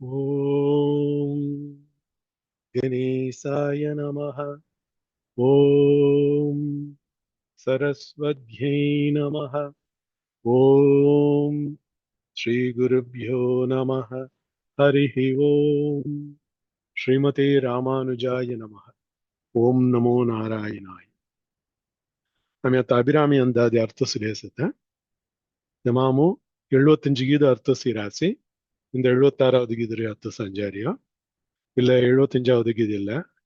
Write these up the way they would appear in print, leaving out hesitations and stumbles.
ஓம் கணேசாய நமः. ஓம் சரஸ்வத்யை நமः. ஓம் ஸ்ரீ குருப்யோ நமः. ஹரிஹி ஓம். ஸ்ரீமதே ராமானுஜாய நமः. ஓம் நமோ நாராயணாய. நம்ம ಇವತ್ತು ಅಭಿರಾಮಿ ಅಂದಾದಿ ಅರ್ಥ ಸಿರಿಯಸುತ್ತೆ. ನಮಾಮು 75 ಗೀದ ಅರ್ಥ ಸಿರಾಸಿ இந்த 76வது கீதரை அர்த்த சஞ்சாரியா இல்ல 75வது கீது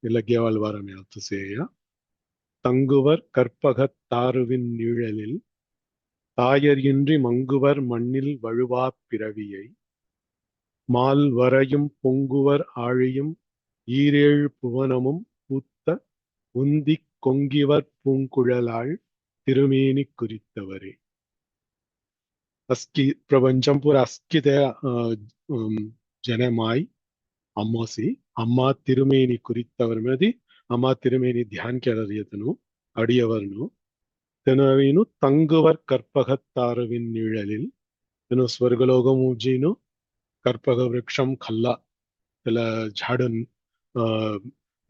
இல்ல கேவால் வாரமே அர்த்த சேயா. தங்குவர் கற்பகத் தாருவின் நிழலில் தாயர் இன்றி மங்குவர் மண்ணில் வழுவாப் பிறவியை மால் வரையும் பொங்குவர் ஆழியும் ஈரேழு புவனமும் பூத்த உந்திக் கொங்கிவர் பூங்குழலாள் திருமேனி குறித்தவரே. அஸ்கி பிரபஞ்சம் பூரா அஸ்கித ஜனமாய் ಅಮ್ಮೋಸಿ ಅಮ್ಮ ತಿರುಮೇನಿ ಕುರಿತವರ ಅಮ್ಮ ತಿರುಮೇನಿ ಧ್ಯಾನ್ ಕೆಳರಿಯತನು ಅಡಿಯವರನು ತೆನವೀನು ತಂಗುವರ್ ಕರ್ಪಗತ್ತಾರುವಿನ್ ನಿழலில் તેનો સ્વર્ગલોકમ ઉજ્જીનો કર્પગ વૃક્ષમ ખલ્લા તેલા ઝાડન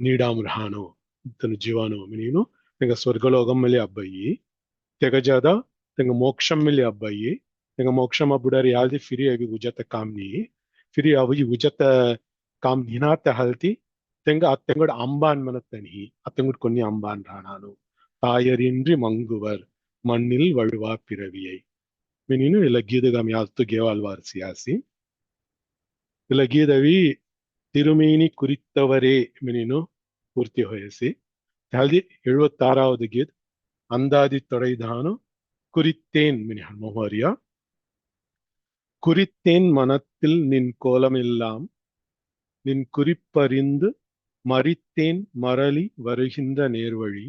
ನೀಡಾಮ್ ರಹಾನೋ ತನ್ನ ಜೀವಾನೋ ಮೀನು ತೆಂಗ ಸ್ವರ್ಗಲೋಕಂ ಮೇಲೆ ಅಬ್ಬಯಿ ತೆಗಜಾದ ತೆಂಗ ಮೋಕ್ಷಂ ಮೇಲೆ ಅಬ್ಬಯಿ ತೆಂಗ ಮೋಕ್ಷಂ ಅಬ್ಬುಡಾರಿ ಯಾಲ್ದಿ ಫಿರಿ ಆಗಿ ಉಜತ ಕಾಮ್ನಿ ಫಿರಿ ಅವಿ ಉಜತ ಕಾಮ್ ನಿನಾತ ಹಲ್ತಿ ತೆಂಗ ಅತ್ತೆಂಗಡ ಅಂಬಾನ್ ಮನತ್ತನಿ ಅತ್ತೆಂಗಡ ಕೊನ್ನಿ ಅಂಬಾನ್ ರಾಣಾನು ತಾಯರಿನ್ರಿ ಮಂಗುವರ್ ಮಣ್ಣಿಲ್ ವಳುವಾ ಪಿರವಿಯೈ menino ela guida gamiato gevalvar siasi ela guida vi ತಿರುಮೇನಿ ಕುರಿತವರೇ menino ಪೂರ್ತಿ ಹೋಯಸಿ haldi 76வது ಗೀತ್ ಅಂದಾದಿ ತೊಡೈದಾನು குறித்தேன் மினிஹன் மோஹரியா குறித்தேன் மனத்தில் நின் கோலமெல்லாம் நின் குறிப்பறிந்து மறித்தேன் மரளி வருகின்ற நேர்வழி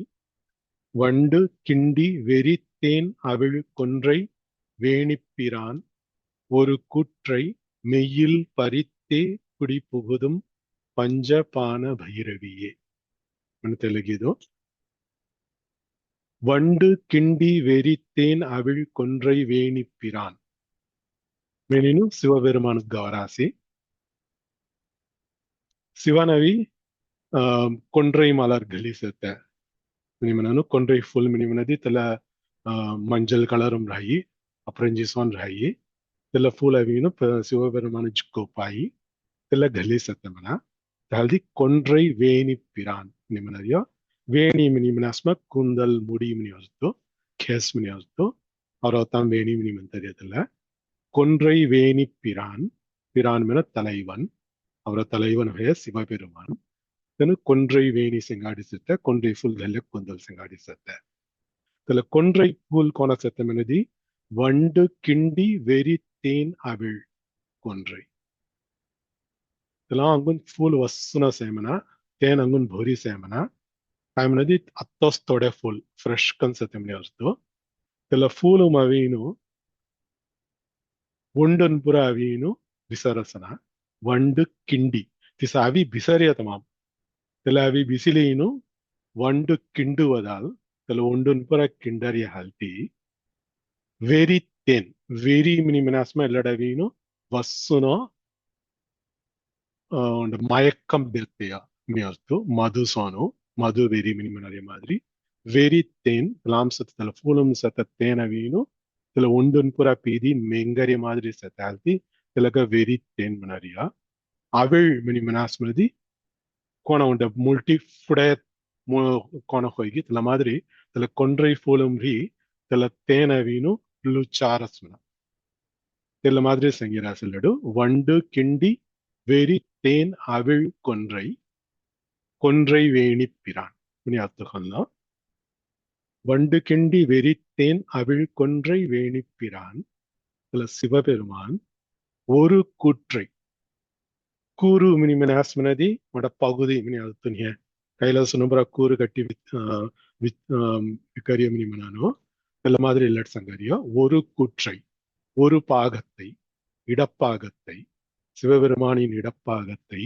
வண்டு கிண்டி வெறித்தேன் அவிழ் கொன்றை வேணிப்பிரான் ஒரு கூற்றை மெய்யில் பறித்தே குடி புகுதும் பஞ்சபான பைரவியே. தெலுங்கிதோ வண்டு கிண்டி வெறித்தேன் அவிழ் கொன்றை வேணிப்பிரான் மெனிನು சிவபெருமானுக்கு கவராசி சிவனவி கொன்றை மலர் ಗಲಿಸುತ್ತೆ ಮಿನಿಮನನು ಕೊಂಡ್ರೆ ಫುಲ್ ಮಿನಿಮನದಿ ತಲ ಮಂಜಲ್ ಕಲರಂ ರಾಯಿ ಅಪ್ರಂಜಿಸೋನ್ ರಾಯಿ ತಲ ಫೂಲ್ ಅವಿನು ಶಿವಬೆರುಮಾನ ಜಿಕ್ಕೋಪಾಯಿ ತಲ ಗಲಿಸುತ್ತೆ ಮನ ತಲ್ದಿ ಕೊಂಡ್ರೈ ವೇಣಿ ಪಿರಾನ್ ಮಿನಿಮನದಿಯೋ ವೇಣಿ ಮಿನಿಮನಸ್ಮ ಕುಂದಲ್ ಮುಡಿ ಮಿನಿಯೊಸ್ತು ಖೇಸ್ ಮಿನಿಯೊಸ್ತು ಅವರವತಾಂ ವೇಣಿ ಮಿನಿಮಂತದಿಯತಲ್ಲ கொன்றை வேணி பிரான் பிரான் மென தலைவன் ಅವರ தலைவன் ಹೇ ಶಿವಬೆರುಮಾನ್ தெனு கொன்றை வேணி செங்காடிಸುತ್ತೆ கொன்றை ಫುಲ್ ಗಲ್ಲೆ ಕುಂದಲ್ செங்காடிಸುತ್ತೆ ತಲ கொன்றை ಫುಲ್ ಕೋನಸತ್ತೆ ಮೆನದಿ வண்டு கிண்டி வெறித்தேன் அவிழ் கொன்றை ತಲ ಅಂಗುನ್ ಫುಲ್ ವಸ್ಸುನ ಸೇಮನ ತೇನ್ ಅಂಗುನ್ ಭೋರಿ ಸೇಮನ ಕಾಯ್ಮನದಿ ಅತ್ತೋಸ್ ತೊಡೆ ಫುಲ್ ಫ್ರೆಶ್ ಕನ್ಸತ್ತೆ ಮನೆ ಹೊಸ್ತು ತಲ ಫೂಲು ಮವೀನು ಒಂಡನ್ ಪುರ ಅವೀನು ವಿಸರಸನ ವಂಡು ಕಿಂಡಿ ತಿಸ ಅವಿ ಬಿಸರಿಯತಮಾಂ ತಲ ಅವಿ ಬಿಸಿಲೀನು ವಂಡು ಕಿಂಡುವದಾಲ್ ತಲ ಒಂಡನ್ ಪುರ ಕಿಂಡರಿಯ ಹಲ್ತಿ ವೆರಿ ತೇನ್ ವೆರಿ ಮಿನಿಮಿನಾಸ್ಮ ಎಲ್ಲಡವೀನು ವಸ್ಸುನೋ மயக்கம் பெத்தியா மியர்த்து மது சோனு மது வெரி மினிமனரிய மாதிரி வெரி தேன் லாம்சத்துல ஃபூலும் சத்த தேனவீನು இதுல ஒண்டுன் புறா பீதி மெங்கரிய மாதிரி சத்தால்தி இதுலக வெரி தேன் மனரியா அவள் மினிமனாஸ்மதி கோண உண்ட முல்டி ஃபுடைய கோண ಹೋಗಿ இதுல மாதிரி இதுல கொன்றை ஃபூலும் ரீ இதுல தேனவீನು லுச்சாரஸ்மன இதுல மாதிரி ಸಂಗಿರಾಸಲ್ಲಡು வண்டு கிண்டி வெறி தேன் அவிழ் கொன்றை கொன்றை வேணி பிரான் அர்த்தம் வண்டு கிண்டி வெறித்தேன் அவிழ் கொன்றை வேணி பிரான் சிவபெருமான் ஒரு கூற்றை கூறு மினிமனாஸ்மனதி மட பகுதி மினி அர்த்தனிய கைலாச நம்புற கூறு கட்டி விக்கரிய மினிமனானோ இந்த மாதிரி இல்லட் சங்கரியா ஒரு கூற்றை ஒரு பாகத்தை இடப்பாகத்தை சிவபெருமானின் இடப்பாகத்தை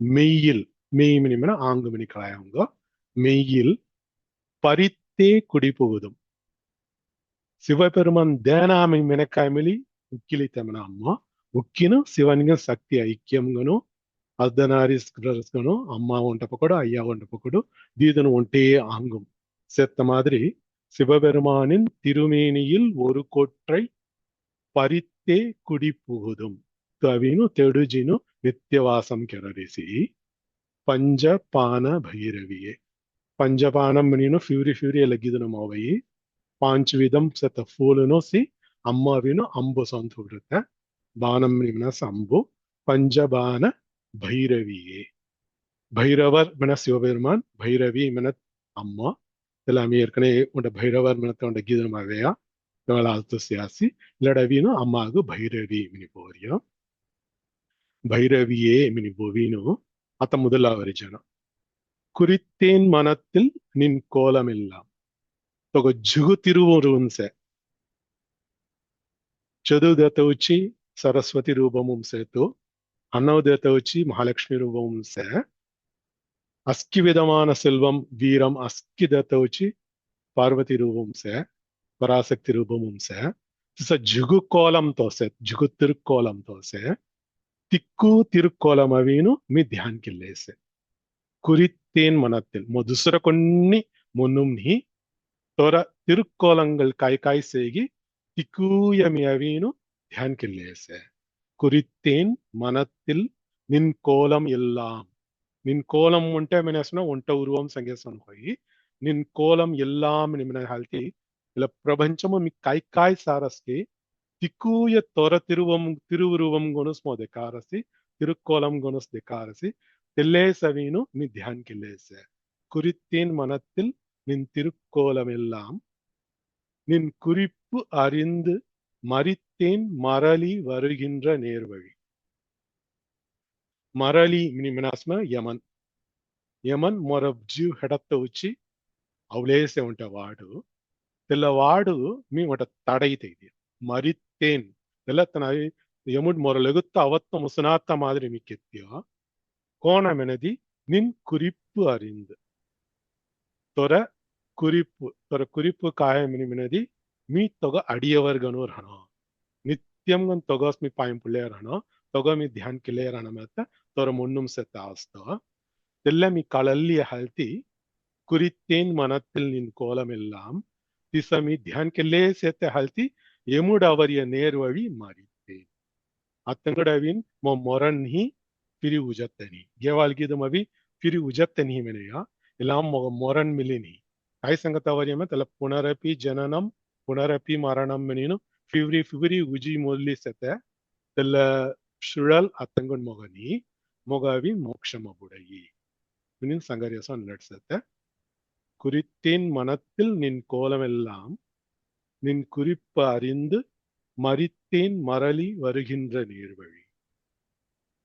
மெய்யில் மெய் மினிமன ஆங்கு மினி கலாயவங்க மெய்யில் பறித்தே குடி புகுதும் சிவபெருமான் தேனாமை மெனக்காய்மலி உக்கிலித்தமன அம்மா ఉక్కిను శివనిగా శక్తి ఐక్యంగాను அர்த்தநாரீஸ்வரஸ்கனு அம்மா ஒன்ற பக்கோடு ஐயா ஒன்ற பக்கோடு தீதன் ஒன்றே ஆங்கும் செத்த மாதிரி சிவபெருமானின் திருமேனியில் ஒரு கொற்றை பறித்தே குடி புகுதும் கவினு தெடுஜினு நித்தியவாசம் ಕೆರರಿಸಿ ಪಂಜಪಾನ ಭೈರವಿಯೇ ಪಂಜಪಾನಂ ನೀನು ಫ್ಯೂರಿ ಫ್ಯೂರಿ ಲಗಿದು ನಮ್ಮವಯಿ ಪಾಂಚವಿಧಂ ಸತ ಫೂಲನು ಸಿ ಅಮ್ಮವಿನು ಅಂಬು ಸಂತ ಬಿಡುತ್ತೆ ಬಾನಂ ನಿಮ್ನಸ್ ಅಂಬು பஞ்சபான பைரவியே பைரவர் மன சிவபெருமான் பைரவி மன அம்மா எல்லாமே ஏற்கனவே உண்ட பைரவர் மனத்தை உண்ட கீதமாவையா ஆழ்த்து சியாசி இல்லடவீனு அம்மாவுக்கு பைரவி மினி போறியும் பைரவியே மினி போவீனு அத்த முதலாவது ஜனம் குறித்தேன் மனத்தில் நின் கோலம் எல்லாம் தொக ஜுகு திருவுருவன்ச చదువుదేవత వచ్చి సరస్వతి రూపముం సేతు అన్నవదేవత వచ్చి మహాలక్ష్మి రూపముం సే అస్కి విధమాన సెల్వం వీరం అస్కి దేవత వచ్చి పార్వతి రూపం సే పరాశక్తి రూపముం సే జుగు కోలంతో సే జుగు తిరుక్కోలంతో సే తిక్కు తిరుక్కోలం అవీను మీ ధ్యాన్కి లేసే குறித்தேன் மனத்தில் மதுசுர கொன்னி முன்னும் நீ தோர திருக்கோலங்கள் காய் காய் செய்கி திக்கூயமி அவீனு ధ్యాన్కి లేసే குறித்தேன் மனத்தில் நின் கோலம் எல்லாம் நின் கோலம் ఉంటే మెనేసిన వంట ఉరువం సంగేసం ಹೋಯಿ నిన్ కోలం ఎల్లాం నిమన హాల్తి ఇలా ప్రపంచము మీ కాయ్ కాయ్ సారస్కి తిక్కుయ తొర తిరువురువం గొనుస్ మో దెకారసి తిరుక్కోలం గొనుస్ దెకారసి தெல்லேசவீனு நீ ధ్యాన్కి లేసే குறித்தேன் மனத்தில் நின் திருக்கோலம் எல்லாம் நின் குறிப்பு அறிந்து மறித்தேன் மரளி வருகின்ற நேர்வழி మరలి మినిమినాస్మ యమన్ యమన్ మొర జీవ్ హెడత్త వచ్చి ಅವಲೇಸೆ ಉಂಟ ವಾಡು తెల్లవాడు మీ ఒకట తడైతైది మరిత్తేన్ తెల్లతన యముడు మొరలెగుత్త అవత్త ముసనాత్త మాదిరి మిక్కెత్తియో கோணமெனதி நின் குறிப்பு அறிந்து தொர குறிப்பு காயமினிமினதி మీ తొగ అడియవర్గను రహనో నిత్యం గన్ తొగస్మి పాయింపులే రహనో తొగ మీ ధ్యాన్కి లే రహనమత తొర మున్నుం సెత్త ఆస్తో తెల్ల మీ కళల్లియ హల్తి குறித்தேன் மனத்தில் நின் கோலம் எல்லாம் திசமி ಧ್ಯಾನ್కి ಲೇ செத்த ஹல்தி எமுட அவரிய நேர்வழி மாறித்தேன் அத்தங்கடவின் மொரன்ஹி फिरी उजतनी गेवालगीदम अभी फिरी उजतनी मेनेया इलाम मोरन मिलिनी काय संगतवर्यम तल पुनरपि जननम पुनरपि मरणम मेनीनु फिवरी फिवरी उजी मोल्ली सते तल சுழல் அத்தங்கன் மொகனி மொகவி மோட்சமபுடையி மினின் சங்கரியசம் நட்சத்த குறித்தேன் மனத்தில் நின் கோலமெல்லாம் நின் குறிப்பு அறிந்து மறித்தேன் மரளி வருகின்ற நீர்வழி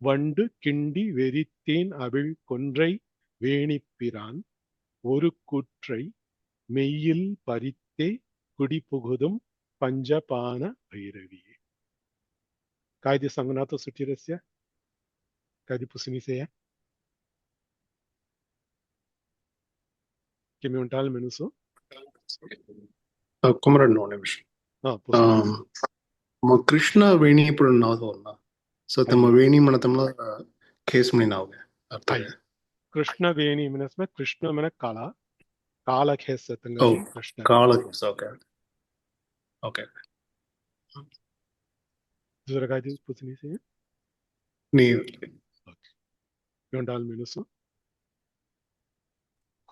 வண்டு கிண்டி வெறித்தேன் அவிழ் கொன்றை வேணிப்பிரான் ஒரு கூற்றை மெய்யில் பறித்தே குடிபுகுதும் பஞ்சபான பைரவியே காய்தி சங்கநாத சுட்டிரஸ்ய காய்தி புசினிசேய కిమి ఉంటాలి మెనుసు కుమరన్ ఒక నిమిషం కృష్ణ వేణి ఇప్పుడు నాదో అన్నా ಸೊ ತಮ್ಮ ವೇಣಿ ಮನತಮ್ಲ ಕೇಸ್ ಮನಿ ನಾವು ಕೃಷ್ಣ ವೇಣಿ ಮನಸ್ಮ ಕೃಷ್ಣ ಮನ ಕಾಲ ಕಾಲ ಕೇಸ್ ತಂಗ ಕೃಷ್ಣ ಕಾಲ ಕೇಸ್ ಓಕೆ ಓಕೆ ಜುರಗಾದಿ ಪುಸಿನಿ ಸೇ ನೀ யோண்டால் மினுசு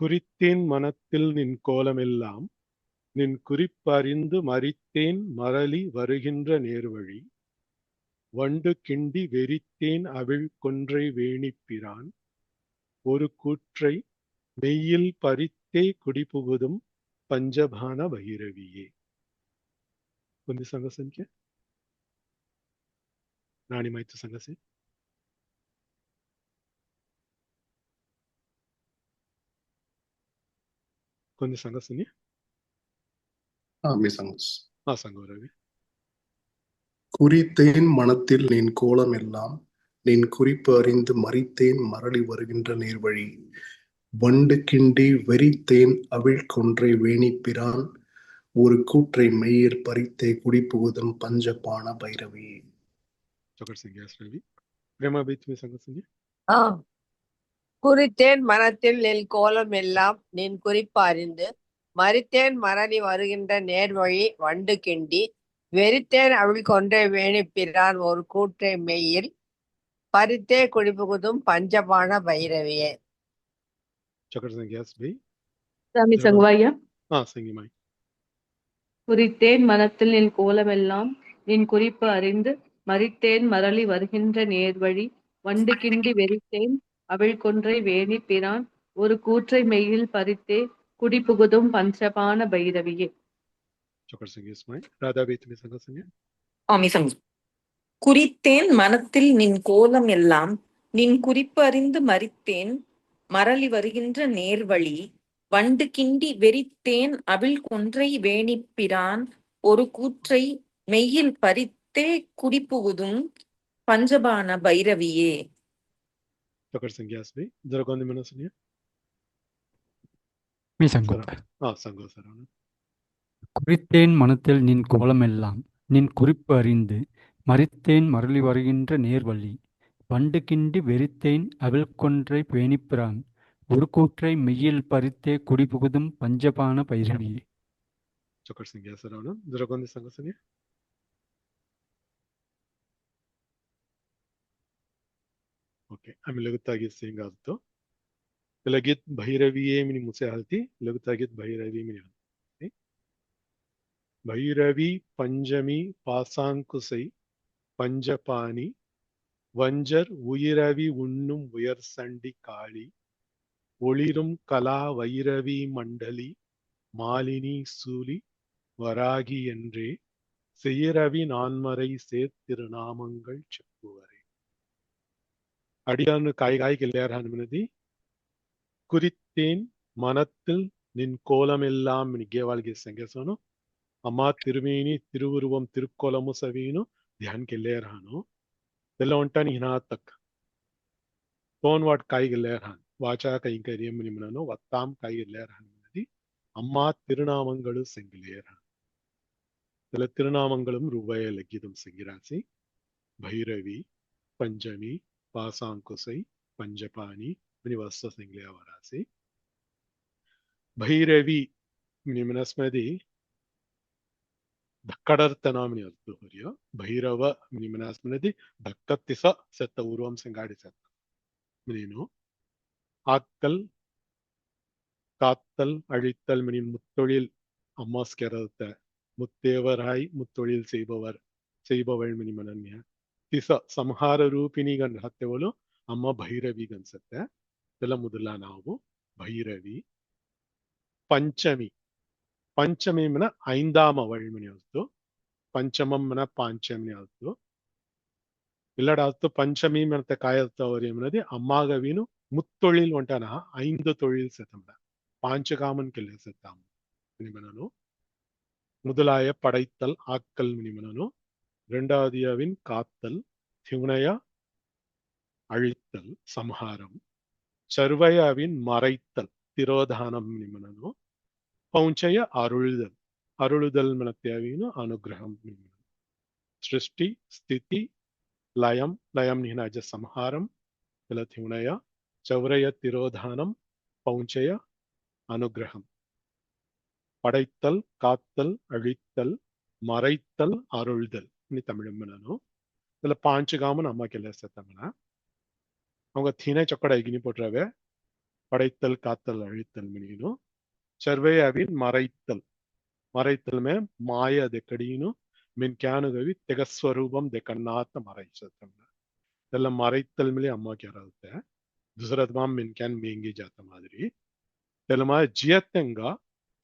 குறித்தேன் மனத்தில் நின் கோலமெல்லாம் நின் குறிப்பறிந்து மறித்தேன் மரளி வருகின்ற நேர்வழி வண்டு கிண்டி வெறித்தேன் அவிழ் கொன்றை வேணிப்பிரான் ஒரு கூற்றை மெய்யில் பறித்தே குடிபுகுதும் பஞ்சபான பைரவியே ಕೊಂದಿ ಸಂಘ ಸಂಖ್ಯೆ ನಾಣಿ ಮಾಹಿತಿ ಸಂಘಸೆ ಕೊಂದಿ ಸಂಘಸನಿ ಸಂಘ ರವಿ குறித்தேன் மனத்தில் நின் கோலம் எல்லாம் நின் குறிப்பு அறிந்து மறித்தேன் மரளி வருகின்ற நேர்வழி வண்டு கிண்டி வெறித்தேன் அவிழ் கொன்றை வேணிப்பிரான் ஒரு கூற்றை மெய்யில் பறித்தே குடிபுகுதும் பஞ்சபான பைரவி चौकट संज्ञा श्रेवी प्रेमा बीच में संग संज्ञा ஆ குறித்தேன் மனத்தில் நின் கோலம் எல்லாம் நின் குறிப்பு அறிந்து மறித்தேன் மறதி வருகின்ற நேர்வழி வண்டு கிண்டி வெறித்தேன் அவள் கொன்றை வேணி பிரான் ஒரு கூற்றை மெய்யில் பறித்தே குடிபுகுதும் பஞ்சபாண பைரவியே. चौकट संज्ञा श्रेवी சாமி जरा சங்கவாயா. हाँ संगी माई குறித்தேன் மனத்தில் நின் கோலமெல்லாம் நின் குறிப்பு அறிந்து மறித்தேன் மரளி வருகின்ற நேர்வழி வண்டு கிண்டி வெறித்தேன் அவள் கொன்றை வேணி பிரான் ஒரு கூற்றை மெய்யில் பறித்தே குடிபுகுதும் பஞ்சபாண பைரவியே. चौकट संज्ञा स्माई राधा बीच में संग संज्ञा ஆமி சங்கி. குறித்தேன் மனத்தில் நின் கோலம் எல்லாம் நின் குறிப்பு அறிந்து மறித்தேன் மரளி வருகின்ற நேர்வழி வண்டு கிண்டி வெறித்தேன் அவிழ் கொன்றை வேணிப் பிரான் ஒரு கூற்றை மெய்யில் பறித்தே குடிபுகுதும் பஞ்சபாண பைரவியே. चौकट संज्ञा स्माई जरा कौन दिमाग संज्ञा மீ சங்கோ. सर हाँ संगो सर குறித்தேன் மனத்தில் நின் கோலமெல்லாம் நின் குறிப்பு அறிந்து மறித்தேன் மரளி வருகின்ற நேர்வழி வண்டு கிண்டி வெறித்தேன் அவள் கொன்றை பேணிப்பிரான் ஒரு கூற்றை மெய்யில் பறித்தே குடிபுகுதும் பஞ்சபாண பைரவியே. चौकट संज्ञा सर जरा कौन संग संज्ञा ओके आम्ही लगतागीत सिंग आलतो लगीत भैरवीये मिनी मुसे हालती लगतागीत भैरवी मिनी हालती भैरवी पंचमी पासांकुसै பஞ்சபாணி வஞ்சர் உயிரவி உண்ணும் உயர் சண்டி காளி ஒளிரும் கலா வைரவி மண்டலி மாலினி சூலி வராகி என்றே செய்யரவி நான்மறை சேர்த்திருநாமங்கள் செப்புவரே. அடியான்னு காய் கிள்ளையார் ஹனுமனதி குறித்தேன் மனத்தில் நின் கோலமெல்லாம் கேவாள்கே ಸಂಗಸನು ಅಮ್ಮ ತಿರುಮೇನಿ ತಿರುವುರುವಂ ತಿರುಕ್ಕೋಲಮು ಸವೀನು ಧ್ಯಾನ್ ಕೆಲ್ಲೇರ್ ಹಾನು ಇದೆಲ್ಲ ಉಂಟಾನಿ ಹಿನಾತಕ್ ತೋನ್ ವಾಟ್ ಕಾಯಿಗೆಲ್ಲೇರ್ ಹಾನ್ ವಾಚಾ ಕೈಂಕರ್ಯಂ ನಿಮ್ಮನನು ವತ್ತಾಂ ಕಾಯಿಗೆಲ್ಲೇರ್ ಹಾನ್ ಅನ್ನದಿ ಅಮ್ಮ ತಿರುನಾಮಗಳು செங்கிலேர் ಹಾನ್ ಇದೆಲ್ಲ ತಿರುನಾಮங்களும் ரூபாய லக்கிதம் செங்கிராசி ಭೈರವಿ ಪಂಚಮಿ ಪಾಸಾಂಕುಸೈ ಪಂಚಪಾಣಿ மினிவஸ்த செங்கிலேயா வராசி ಭೈರವಿ ನಿಮ್ಮನಸ್ಮದಿ धक्कडर्तनामनि अर्थ होरियो भैरव निमनास्मनदि धक्कत्तिस सेत्त उर्वं संगाडि सेत्त मिनीनु ஆக்கல் காத்தல் அழித்தல் மினி முத்தொழில் அம்மாஸ்கரத்த முத்தேவராய் முத்தொழில் செய்பவள் மினி மனನ್ಯ ತಿಸ ಸಂಹಾರ ರೂಪಿಣಿ ಗನ್ ಹತ್ತೆವಳು ಅಮ್ಮ ಭೈರವಿ ಗನ್ಸತ್ತೆ ಇದೆಲ್ಲ ಮೊದಲ ನಾವು ಭೈರವಿ ಪಂಚಮಿ ಪಂಚಮಿ ಮನ ಐಂದಾಮ ಅವಳ್ಮನಿ ಆಯ್ತು ಪಂಚಮಂ ಮನ ಪಾಂಚಮಿ ಆಯ್ತು ಇಲ್ಲಡಾಯ್ತು ಪಂಚಮಿ ಮನತೆ ಕಾಯತ್ತವರಿ ಅನ್ನೋದು ಅಮ್ಮಾಗವೀನು முத்தொழில் ஒன்றானா 5 தொழில் செத்தம்ட பாஞ்சகாமன் கிள்ளை செத்தாம் மினிமனனு முதலாய படைத்தல் ஆக்கல் மினிமனனு இரண்டாவதியாவின் காத்தல் திவுனையா அழித்தல் சம்ஹாரம் சர்வயாவின் மறைத்தல் திரோதானம் மினிமனனு பௌஞ்சய அருளுதல் மனத்தியாவின் அனுகிரகம் மினிமனனு சிருஷ்டி ஸ்திதி லயம் நிஹனாஜ சம்ஹாரம் இல திவுனையா சௌரய திரோதானம் பௌஞ்சய அனுகிரகம் படைத்தல் காத்தல் அழித்தல் மறைத்தல் அருள்தல் இனி தமிழும் மனனோ இதுல பாஞ்சகாமன் அம்மா கெல்ல செத்தாங்கன்னா அவங்க தீனை சொக்கடை இகினி போட்டுறவே படைத்தல் காத்தல் அழித்தல் மினினும் சர்வேயாவின் மறைத்தல் மே மாய தெக்கடினு மின் கியானுகவி திகஸ்வரூபம் தெக்கண்ணாத்த மறைச்சத்தம்னா இதெல்லாம் மறைத்தல் மேலே அம்மா கேராத दूसरा तमाम मिनकैन मेंगे जाता मादरी तेलमा जियतेंगा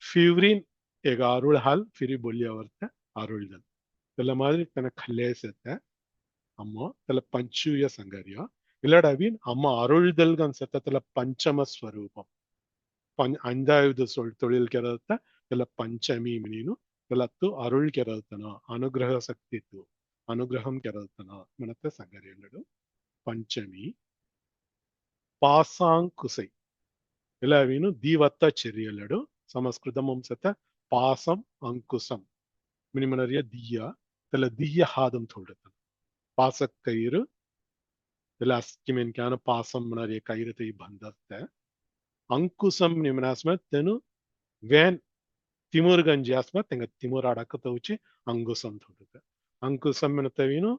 फिवरिन एक आरुल हाल फिरी बोलिया वर्ते आरुल दल तेल मादरी तना खल्ले सेते अम्मा तेल पंचुय संगरिया इल्लाडावीन अम्मा आरुल दल गन सेते तेल पंचम स्वरूपम अंदायुध तोळिल केरते तेल पंचमी मिनीनु तेलत्तु आरुल केरतना अनुग्रह शक्तितु अनुग्रहम केरतना मनते संगरियल्लडु पंचमी ಪಾಸಾಂಕುಸೈ ಎಲ್ಲವೀನು ದೀವತ್ತ ಚೆರಿಯಲ್ಲಡು ಸಂಸ್ಕೃತ ವಂಶತ ಪಾಸಂ ಅಂಕುಸಂ ಮಿನಿಮನರಿಯ ದಿಯ ತಲ ದಿಯ ಹಾದಂ ತೋಡತ பாசக்கயிறு இதுல அஸ்கிமென்கான பாசம் நிறைய கயிறுத்தை பந்தத்தை ಅಂಕುಸಂ ನಿಮನಾಸ್ಮ ತೆನು ವೇನ್ ತಿಮೂರ್ ಗಂಜಿಯಾಸ್ಮ ತೆಂಗ ತಿಮೂರ್ ಅಡಕ ತೌಚಿ ಅಂಗುಸಂ ತೊಡುತ್ತೆ ಅಂಕುಸಂ ತವೀನು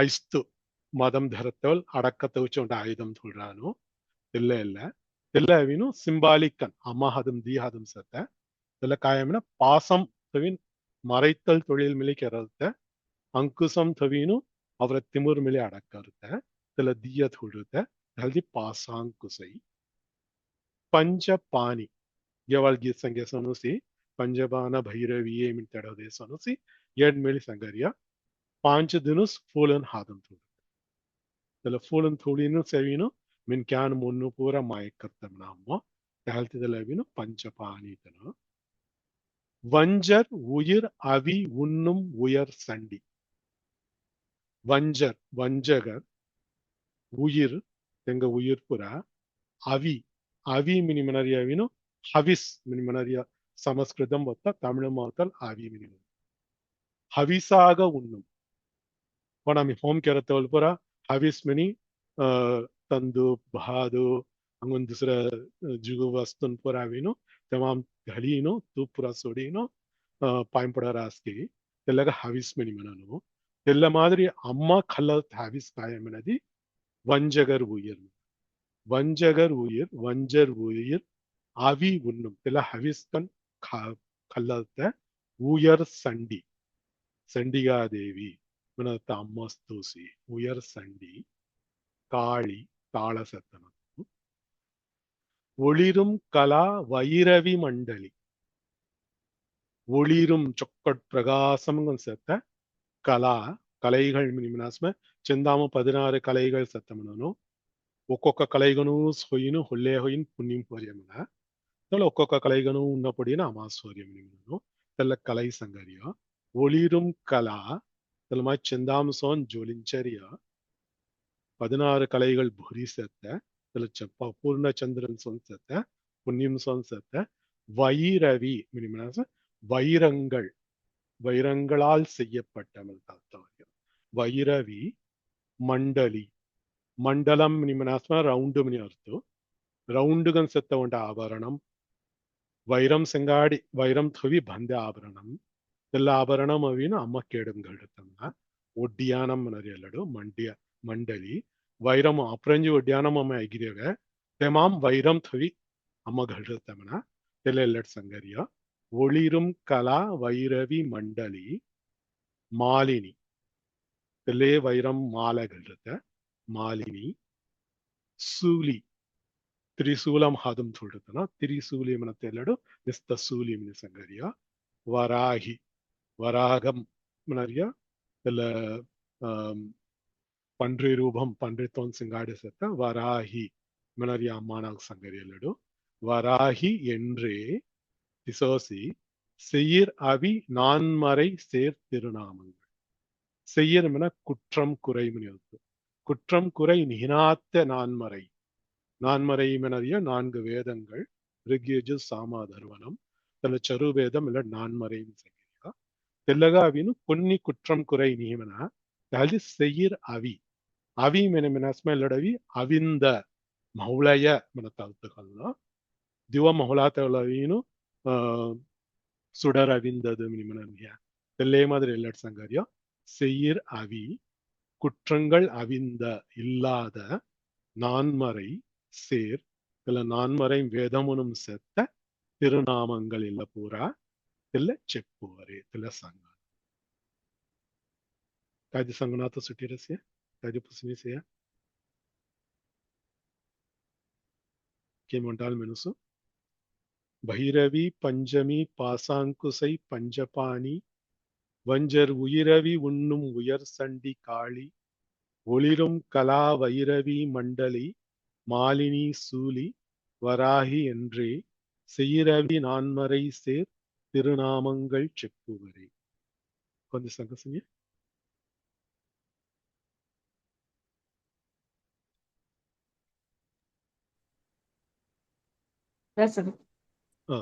ಐಸ್ತು ಮದಂ ಧರತ್ತವಲ್ ಅಡಕ ತೌಚಿ ಉಂಟ ಆಯುಧಂ ತೊಡ್ರಾನು ಇಲ್ಲ ಅವಿನು ಸಿಂಬಾಲಿಕನ್ ಅಮ್ಮ ಹದಂ ದಿ ಹದಂ ಸತ್ತ ಇದೆಲ್ಲ ಕಾಯಮಿನ ಪಾಸಂ ತವೀನ್ ಮರೈತಲ್ ತೊಳಿಲ್ ಮಿಲಿಕ್ ಇರುತ್ತೆ ಅಂಕುಸಂ ತವೀನು ಅವರ ತಿಮೂರ್ ಮೇಲೆ ಅಡಕ ಇರುತ್ತೆ ಇದೆಲ್ಲ ದಿಯ ತೊಡುತ್ತೆ ಹಲ್ದಿ ಪಾಸಾಂಕುಸೈ ಪಂಚಪಾನಿ ಯವಲ್ ಗೀತ್ ಸಂಖ್ಯೆ ಸೊನುಸಿ ಪಂಚಪಾನ ಭೈರವಿಯೇ ಮಿಂತಡೋದೆ ಸೊನುಸಿ ಎಡ್ ಮೇಲಿ ಸಂಗರಿಯ ಪಾಂಚ ದಿನುಸ್ ಫೂಲನ್ ಹಾದಂ ತುಳು ಇದೆಲ್ಲ ಫೂಲನ್ ತುಳಿನು ಸೆವಿನು ಮಿನ್ ಕ್ಯಾನ್ ಮುನ್ನು ಪೂರ ಮಾಯಕರ್ತಂ ನಾಮೋ ಹೇಳ್ತಿದೆಲ್ಲ ಅವಿನು ಪಂಚಪಾನಿ ಇದನು ವಂಜರ್ ಉಯಿರ್ ಅವಿ ಉಣ್ಣುಂ ಉಯರ್ ಸಂಡಿ ವಂಜರ್ ವಂಜಗರ್ ಉಯಿರ್ ತೆಂಗ ಉಯಿರ್ ಪುರ ಅವಿ avi minimanariya vino havis minimanariya சமஸ்கிருதம் ஒத்த தமிழ் மாத்தல் ஆவி மினிமம் ஹவிஸாக உண்ணும் இப்போ நம்ம ஹோம் கேரத்தவள் பூரா ஹவிஸ் மினி ತಂದು ಬಹಾದು ಹಂಗೊಂದು ದಿವಸ ಜುಗು ವಸ್ತುನ್ ಪೂರ ಅವಿನು ತಮಾಮ್ ಘಲೀನು ತೂಪ್ ಪೂರ ಸೋಡಿನು ಪಾಯಿಂಪುಡ ರಾಸ್ಕಿ ಎಲ್ಲಗ ಹವಿಸ್ ಮಿನಿಮನನು ಎಲ್ಲ ಮಾದರಿ ಅಮ್ಮ ಕಲ್ಲ ಹವಿಸ್ ಕಾಯಮನದಿ ವಂಜಗರ್ ಉಯಿರ್ வஞ்சகர் உயிர் வஞ்சர் உயிர் அவி உண்ணும் இல்ல ஹவிஸ்கன் கல்லத்த உயர் சண்டி சண்டிகாதேவி மனத்த அம்மஸ்தூசி உயர் சண்டி காளி தாளசத்தனம் ஒளிரும் கலா வைரவி மண்டலி ஒளிரும் சொக்கட் பிரகாசம் செத்த கலா கலைகள் மினிமனாஸ்ம செந்தாம 16 கலைகள் சத்தமனோ ಒಕ್ಕೊಕ್ಕ ಕಲೈಗನೂ ಹೊಯ್ಯಿನು ಹೊಳ್ಳೆ ಹೊಯ್ಯಿನ ಪುಣ್ಯಂ ಪರ್ಯಮನ ತಲೆ ಒಕ್ಕೊಕ್ಕ ಕಲೈಗನೂ ಉನ್ನಪಡಿನ ಅಮಾಸ್ವರ್ಯಂ ನಿಮ್ಮನು ತಲೆ ಕಲೈ ಸಂಗರಿಯ ஒளிரும் கலா தலமா செந்தாம்சோன் ஜோலிஞ்சரிய 16 கலைகள் புரி செத்த தல செப்ப பூர்ண சந்திரன் சொன் செத்த புண்ணியம் சொன் செத்த வைரவி மினிமனாச வைரங்கள் வைரங்களால் செய்யப்பட்ட வைரவி மண்டலி ಮಂಡಲಂ ನಿಮ್ಮನಾಸ್ಮ ರೌಂಡ್ ಮನಿ ಅರ್ಥ ರೌಂಡ್ಗನ್ ಸತ್ತ ಉಂಟ ಆಭರಣಂ ವೈರಂ ಸಂಗಾಡಿ ವೈರಂ ಥವಿ ಬಂದೆ ಆಭರಣಂ ಎಲ್ಲ ಆಭರಣಂ ಅವಿನ ಅಮ್ಮ ಕೇಡಂಗಳ್ತಮ್ಮ ಒಡ್ಡಿಯಾನಂ ಅನ್ನೋದು ಮಂಡಲಿ ವೈರಂ ಅಪ್ರಂಜಿ ಒಡ್ಡಿಯಾನಂ ಅಮ್ಮ ಆಗಿದ್ದೇವೆ ತೆಮಾಂ ವೈರಂ ಥವಿ ಅಮ್ಮ ಗಳ್ತಮ್ಮನ ಎಲ್ಲೆಲ್ಲಡ್ ಸಂಗರಿಯ ಒಳಿರುಂ ಕಲಾ ವೈರವಿ ಮಂಡಲಿ ಮಾಲಿನಿ ಎಲ್ಲೇ ವೈರಂ ಮಾಲೆಗಳ್ತ ಮಾಲಿನಿ ಸೂಲಿ ತ್ರಿಶೂಲಂ ಹಾದಂ ತೊಡುತ್ತನ ತ್ರಿಶೂಲಿ ಮನತ್ತೆ ಎಲ್ಲಡು ನಿಸ್ತ ಸೂಲಿ ಮಿನ ಸಂಗರಿಯ ವರಾಹಿ ವರಾಗಂ ಮನರಿಯ ಎಲ್ಲ ಪಂಡ್ರಿ ರೂಪಂ ಪಂಡ್ರಿ ತೋನ್ ಸಿಂಗಾಡಿ ಸತ್ತ ವರಾಹಿ ಮನರಿಯ ಅಮ್ಮಾನಾಗ ಸಂಗರಿ ಎಲ್ಲಡು ವರಾಹಿ என்றே திசோசி செயிர் அவி நான்மறை சேர் திருநாமங்கள் செய்யர் மன குற்றம் குறை மணி குற்றம் குறை நினாத்த நான்மறை நான்மறை மனதிய 4 வேதங்கள் ரிக்யஜு சாம தர்வனம் தல ಚರುವೇದಂ ಇಲ್ಲ ನಾನ್ಮறை ಸಂಗರಿಯ ತೆಲ್ಲಗ ಅವಿನು ಕೊನ್ನಿ ಕುಟ್ರಂ ಕುರೈ ನಿಯಮನ ಅಲ್ಲಿ ಸೆಯಿರ್ ಅವಿ ಅವಿ ಮೆನಮೆನಸ್ಮ ಎಲ್ಲಡವಿ ಅವಿಂದ ಮೌಳಯ ಮನ ತಲ್ತಕಲ್ಲ ದಿವ ಮೌಳಾತವೀನು ಸುಡರ್ ಅವಿಂದದು ನಿಮನನ್ಯ ತೆಲ್ಲೇ ಮಾದರಿ ಎಲ್ಲಡ್ ಸಂಗರಿಯ ಸೆಯಿರ್ ಅವಿ குற்றங்கள் அவிந்த இல்லாத நான்மறை சேர் இல்ல நான்மறை வேதமுனும் செத்த திருநாமங்கள் இல்ல பூரா இல்ல చెప్పువరే இல்ல సంగ కాది సంగనాత సుటిరసియ కాది పుసినిసియ కేమంటాల్ మెనుసు భైరవి పంచమి பாசாங்குசை பஞ்சபாணி வஞ்சர் உயிரவி உண்ணும் உயர் சண்டி காளி ஒளிரும் கலா வைரவி மண்டலி மாலினி சூலி வராகி என்றே செயிரவி நான்மறை சேர் திருநாமங்கள் செப்புவரே கொஞ்சம் சங்கசிங்க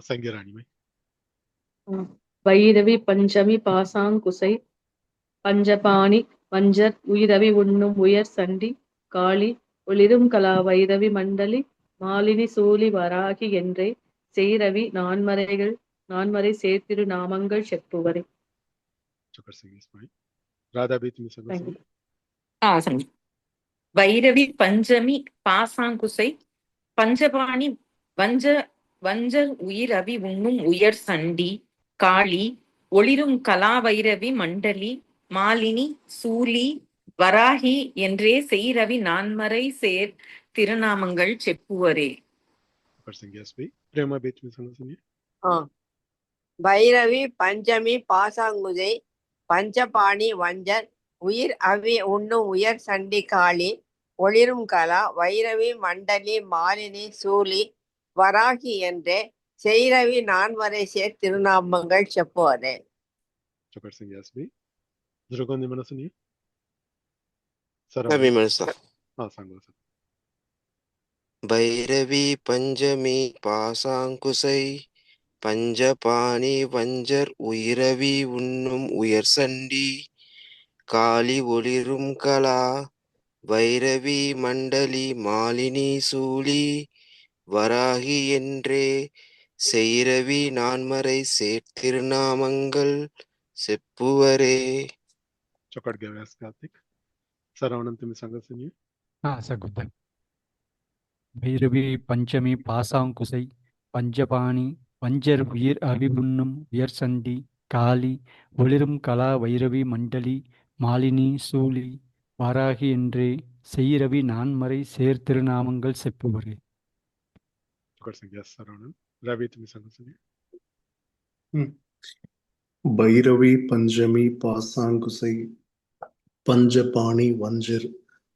ಸಂಗ್ಯರಾಣಿಮೈ வைரவி பஞ்சமி பாசாங்குசை பஞ்சபாணி வஞ்சர் உயிரவி உண்ணும் உயர் சண்டி காளி ஒளிரும் கலா வைரவி மண்டலி மாலினி சூலி வராகி என்றே செய்ரவி நான்மறை சேர்த்திரு நாமங்கள் செப்புவரே. Chakar Singh is fine. Radha Bhi, tumi sango Thank Singh. சரி. வைரவி பஞ்சமி பாசாங்குசை பஞ்சபாணி வஞ்சர் உயிரவி உண்ணும் உயர் சண்டி காளி ஒளிரும் கலா வைரவி மண்டலி மாலினி சூலி வராகி என்றே செய்ரவி நான்மறை சேர் திருநாமங்கள் செப்புவரே. Chakar Singh yes bhi. Prema Bhi, tumi sango Singh. Bhairavi பஞ்சமி பாசாங்குதை பஞ்சபாணி வஞ்சர் உயிர் அவி உண்ணும் உயர் சண்டி காளி ஒளிரும் கலா வைரவி மண்டலி மாலினி சூலி வராகி என்றே செய்ரவி நான்மறை சேர் திருநாமங்கள் செப்புவரே. Chakar Singh yes bhi. Dhrugondi mana suniye. Nabi Manasa. Sango sir. Bhairavi Panjami Pasankusai Panjapani Vanjar Uiravi Unnum Uyar Sandi Kali Olirum Kala Vairavi Mandali Malini Suli Varahi Endre Seiravi Nanmarai Setirnamangal Seppuvare. Chakar Gavas Karthik. Saravanan, tumi sango Singh. சகுந்தன். Bhairavi பஞ்சமி பாசாங்குசை பஞ்சபாணி வஞ்சர் உயிர் அவிபுண்ணும் உயர் சண்டி காளி ஒளிரும் கலா வைரவி மண்டலி மாலினி சூலி வாராகி என்றே செய்ரவி நான்மறை சேர் திருநாமங்கள் செப்புவரே. Chakar Singh yes Saravanan. Ravi, tumi sango Singh. Bhairavi பஞ்சமி பாசாங்குசை பஞ்சபாணி வஞ்சர்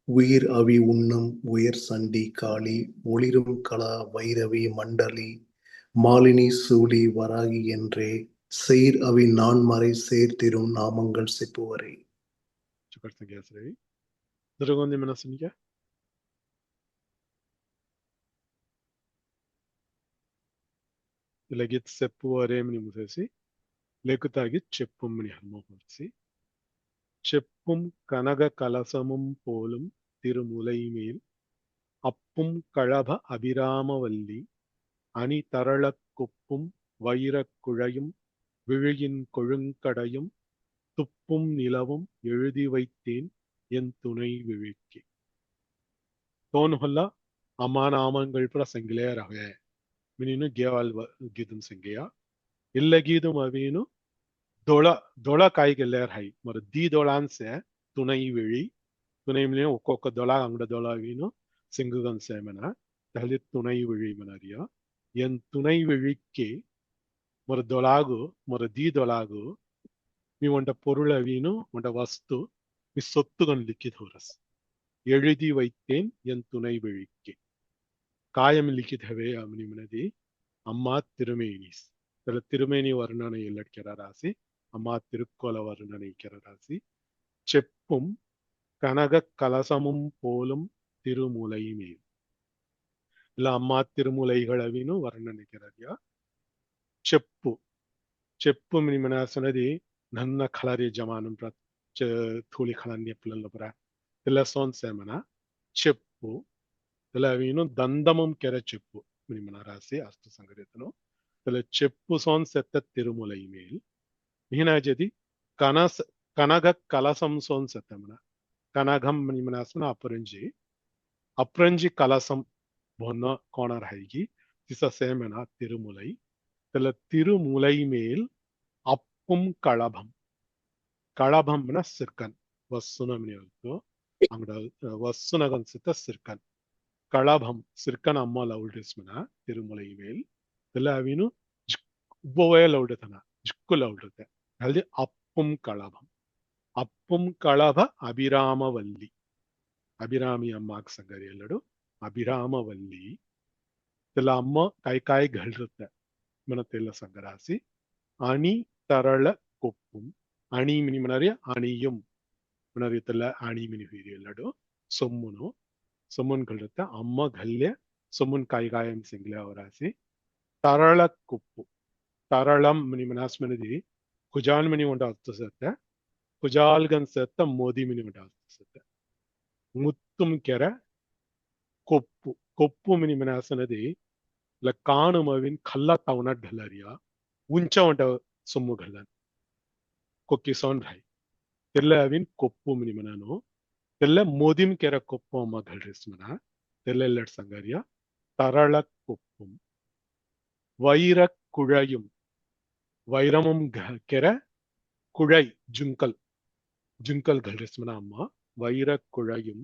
உயிர் அவி உண்ணும் உயர் சண்டி காளி ஒளிரும் கலா வைரவி மண்டலி மாலினி சூலி வராகி என்றே செயிர் அவி நான்மறை சேர்த்திரும் நாமங்கள் செப்புவரே. Chakar Singh yes Ravi. Dhrugondi mana suniye. Ilagit seppuvaré mani musesi. Lekutagit cheppum mani halmo horsi. செப்பும் கனக கலசமும் போலும் திருமுலைமேல் அப்பும் கழப அபிராமவல்லி அணி தரளக் கொப்பும் வைரக் குழையும் விழியின் கொழுங்கடையும் துப்பும் நிலவும் எழுதி வைத்தேன் என் துணை விழிக்கு. कौन होला अमानामंगल पर संगले रहे मिनीनु गेवाल गीतम संगया इल्ल गीतम अवीनु दोला काई गेलेर है मर दी दोलान से तुनई विळी तुनई मिने ओकोक दोला अंगड दोला अवीनु सिंगगन से मना तहली तुनई विळी मनारिया यन तुनई विळीके मर दोलागु मर दी दोलागु मी वंट पोरुळ अवीनु वंट वस्तु मी सोत्तुगन लिखित होरस எழுதி வைத்தேன் என் துணை விழிக்கு. காயம் லிಖಿತವೇ ಅಮನಿ ಮನದಿ ಅಮ್ಮ ತಿರುಮೇನಿಸ್ ತಲ ತಿರುಮೇನಿ ವರ್ಣನೆ ಎಲ್ಲಡ್ಕೆರ ರಾಸಿ ಅಮ್ಮ ತಿರುಕ್ಕೋಲ ವರ್ಣನೆ ಕೆರ ರಾಸಿ செப்பும் கனக கலசமும் போலும் திருமுலை மேல் ಇಲ್ಲ ಅಮ್ಮ ತಿರುಮುಲೈಗಳವಿನು ವರ್ಣನೆ ಕೆರದ್ಯಾ చెప్పు చెప్పు ಮನಿ ಮನಸನದಿ ನನ್ನ ಖಲರಿ ಜಮಾನಂ ಪ್ರ ಥೂಲಿ ಖಲನ್ಯ ಪ್ಲಲ್ಲಬರ Teleson semana చెప్పు తెలవీను దందమం కెర చెప్పు మినిమన రాసి అస్తు సంగరేతను తెల చెప్పు సోన్ సెత్త తిరుములై మేల్ మిహినాజది కనగ కలసం సోన్ సెత్తమన కనగం మినిమనాసన అప్రంజి కలసం బొన్న కోణర్ హైగి తిస సేమన తిరుములై తెల తిరుములై మేల్ అప్పుం కళభం మన సిర్కన్ వస్తున మినివల్తో ಅಂಗಡ ವಸ್ಸುನಗನ್ಸಿತ ಸಿರ್ಕನ್ ಕಳಭಂ ಸಿರ್ಕನ್ ಅಮ್ಮ ಲೌಲ್ಡಿಸ್ಮನ ತಿರುಮಲೈ ಮೇಲ್ ಎಲ್ಲ ಅವಿನು ಉಬ್ಬವೇ ಲೌಡತನ ಜಿಕ್ಕು ಲೌಡತೆ ಅಲ್ಲಿ ಅಪ್ಪುಂ ಕಳಭ ಅಭಿರಾಮವಲ್ಲಿ ಅಭಿರಾಮಿ ಅಮ್ಮಕ್ ಸಂಗರಿ ಎಲ್ಲಡು ಅಭಿರಾಮವಲ್ಲಿ ಎಲ್ಲ ಅಮ್ಮ ಕಾಯಿ ಗಳಿರುತ್ತೆ ಮನತ್ತೆಲ್ಲ ಸಂಗರಾಸಿ ಅಣಿ ತರಳ ಕೊಪ್ಪುಂ ಅಣಿ ಮಿನಿ ಮನರಿಯ ಅಣಿಯುಂ ಮನರಿಯತ್ತಲ್ಲ ಆಣಿ ಮಿನಿ ಹೀರಿಯಲ್ಲಡು ಸೊಮ್ಮುನ್ ಗಳಿರುತ್ತೆ ಅಮ್ಮ ಗಲ್ಯ ಸೊಮ್ಮುನ್ ಕಾಯಿಗಾಯಂ ಸಿಂಗ್ಲೆ ಅವರಾಸಿ ತರಳ ಕುಪ್ಪು ತರಳಂ ಮನಿ ಮನಾಸ್ಮನದಿ ಕುಜಾನ್ ಮನಿ ಒಂಡ ಹತ್ತು ಸತ್ತೆ புஜால்கன் சேர்த்த மோதிமினி சேர்த்த முத்தும் கெர கொப்பு கொப்பு மினி மினாசனதி ல காணுமவின் கல்லா தவன ढलरिया उंचवंट सुम्मु घलन कोकी सोन भाई तेल्ले अविन कोप्पू मिनि मनानो तेल्ले मोदिम केरा कोप्पो अम्मा घलरिस मना तेल्ले लट संगरिया तरळ कोप्पुम वैर कुळयुम वैरमुम केरा कुळै जुंकल जुंकल घलरिस मना अम्मा वैर कुळयुम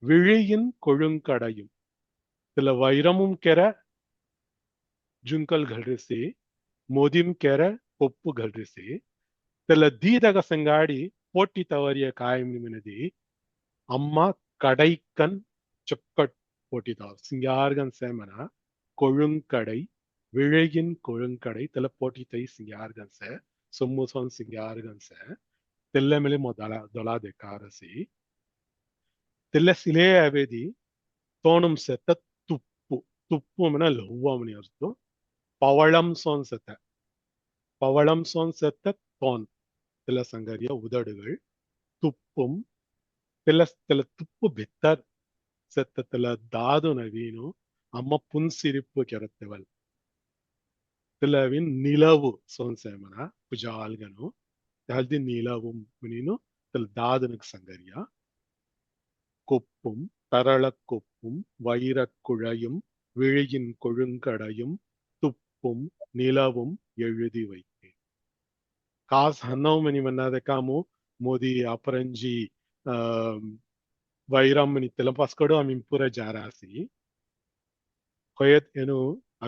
विழியின் கொழுங்கடையும் तेल्ले वैरमुम केरा जुंकल घलरिसे मोदिम केरा कोप्पू घलरिसे तेल्ले दीदग संगाडी पोटी तवरिय कायम निमिनदी अम्मा कடைக்கன் चक्कट पोटीता सिंगारगन सेमना கொழுங்கடை विழியின் கொழுங்கடை तेल्ले पोटीतई सिंगारगन से सुम्मुसोन सिंगारगन से तेल्ले मिले मोदला दोला देकारसी तेल्ले सिले अवेदी तोणुम से तुप्पु तुप्पु मना लहुवा मनी अर्थ पवळम सोन सेत पवळम सोन सेत तोन तेल्ले संगरिया उदडुगल तुप्पुम तेल्ले तुप्पु भित्तर सेत तेल्ले दादु नवीनु अम्मा पुंसिरिप्पु केरत्तेवल तेल्ले अविन निलवु सोन सेमना पुजाल्गनु हल्दी निलवुम मुनीनु तेल्ले दादुनक संगरिया கொப்பும் தரளக் கொப்பும் வைரக் குழையும் விழியின் கொழுங்கடையும் துப்பும் நிலவும் எழுதி வைத்தேன் खास हन्नव मनी मना दे कामो मोदी अपरंजी वैरम मनी तेलंपास्कड़ो आमी पूरा जा रहा सी कोयत एनु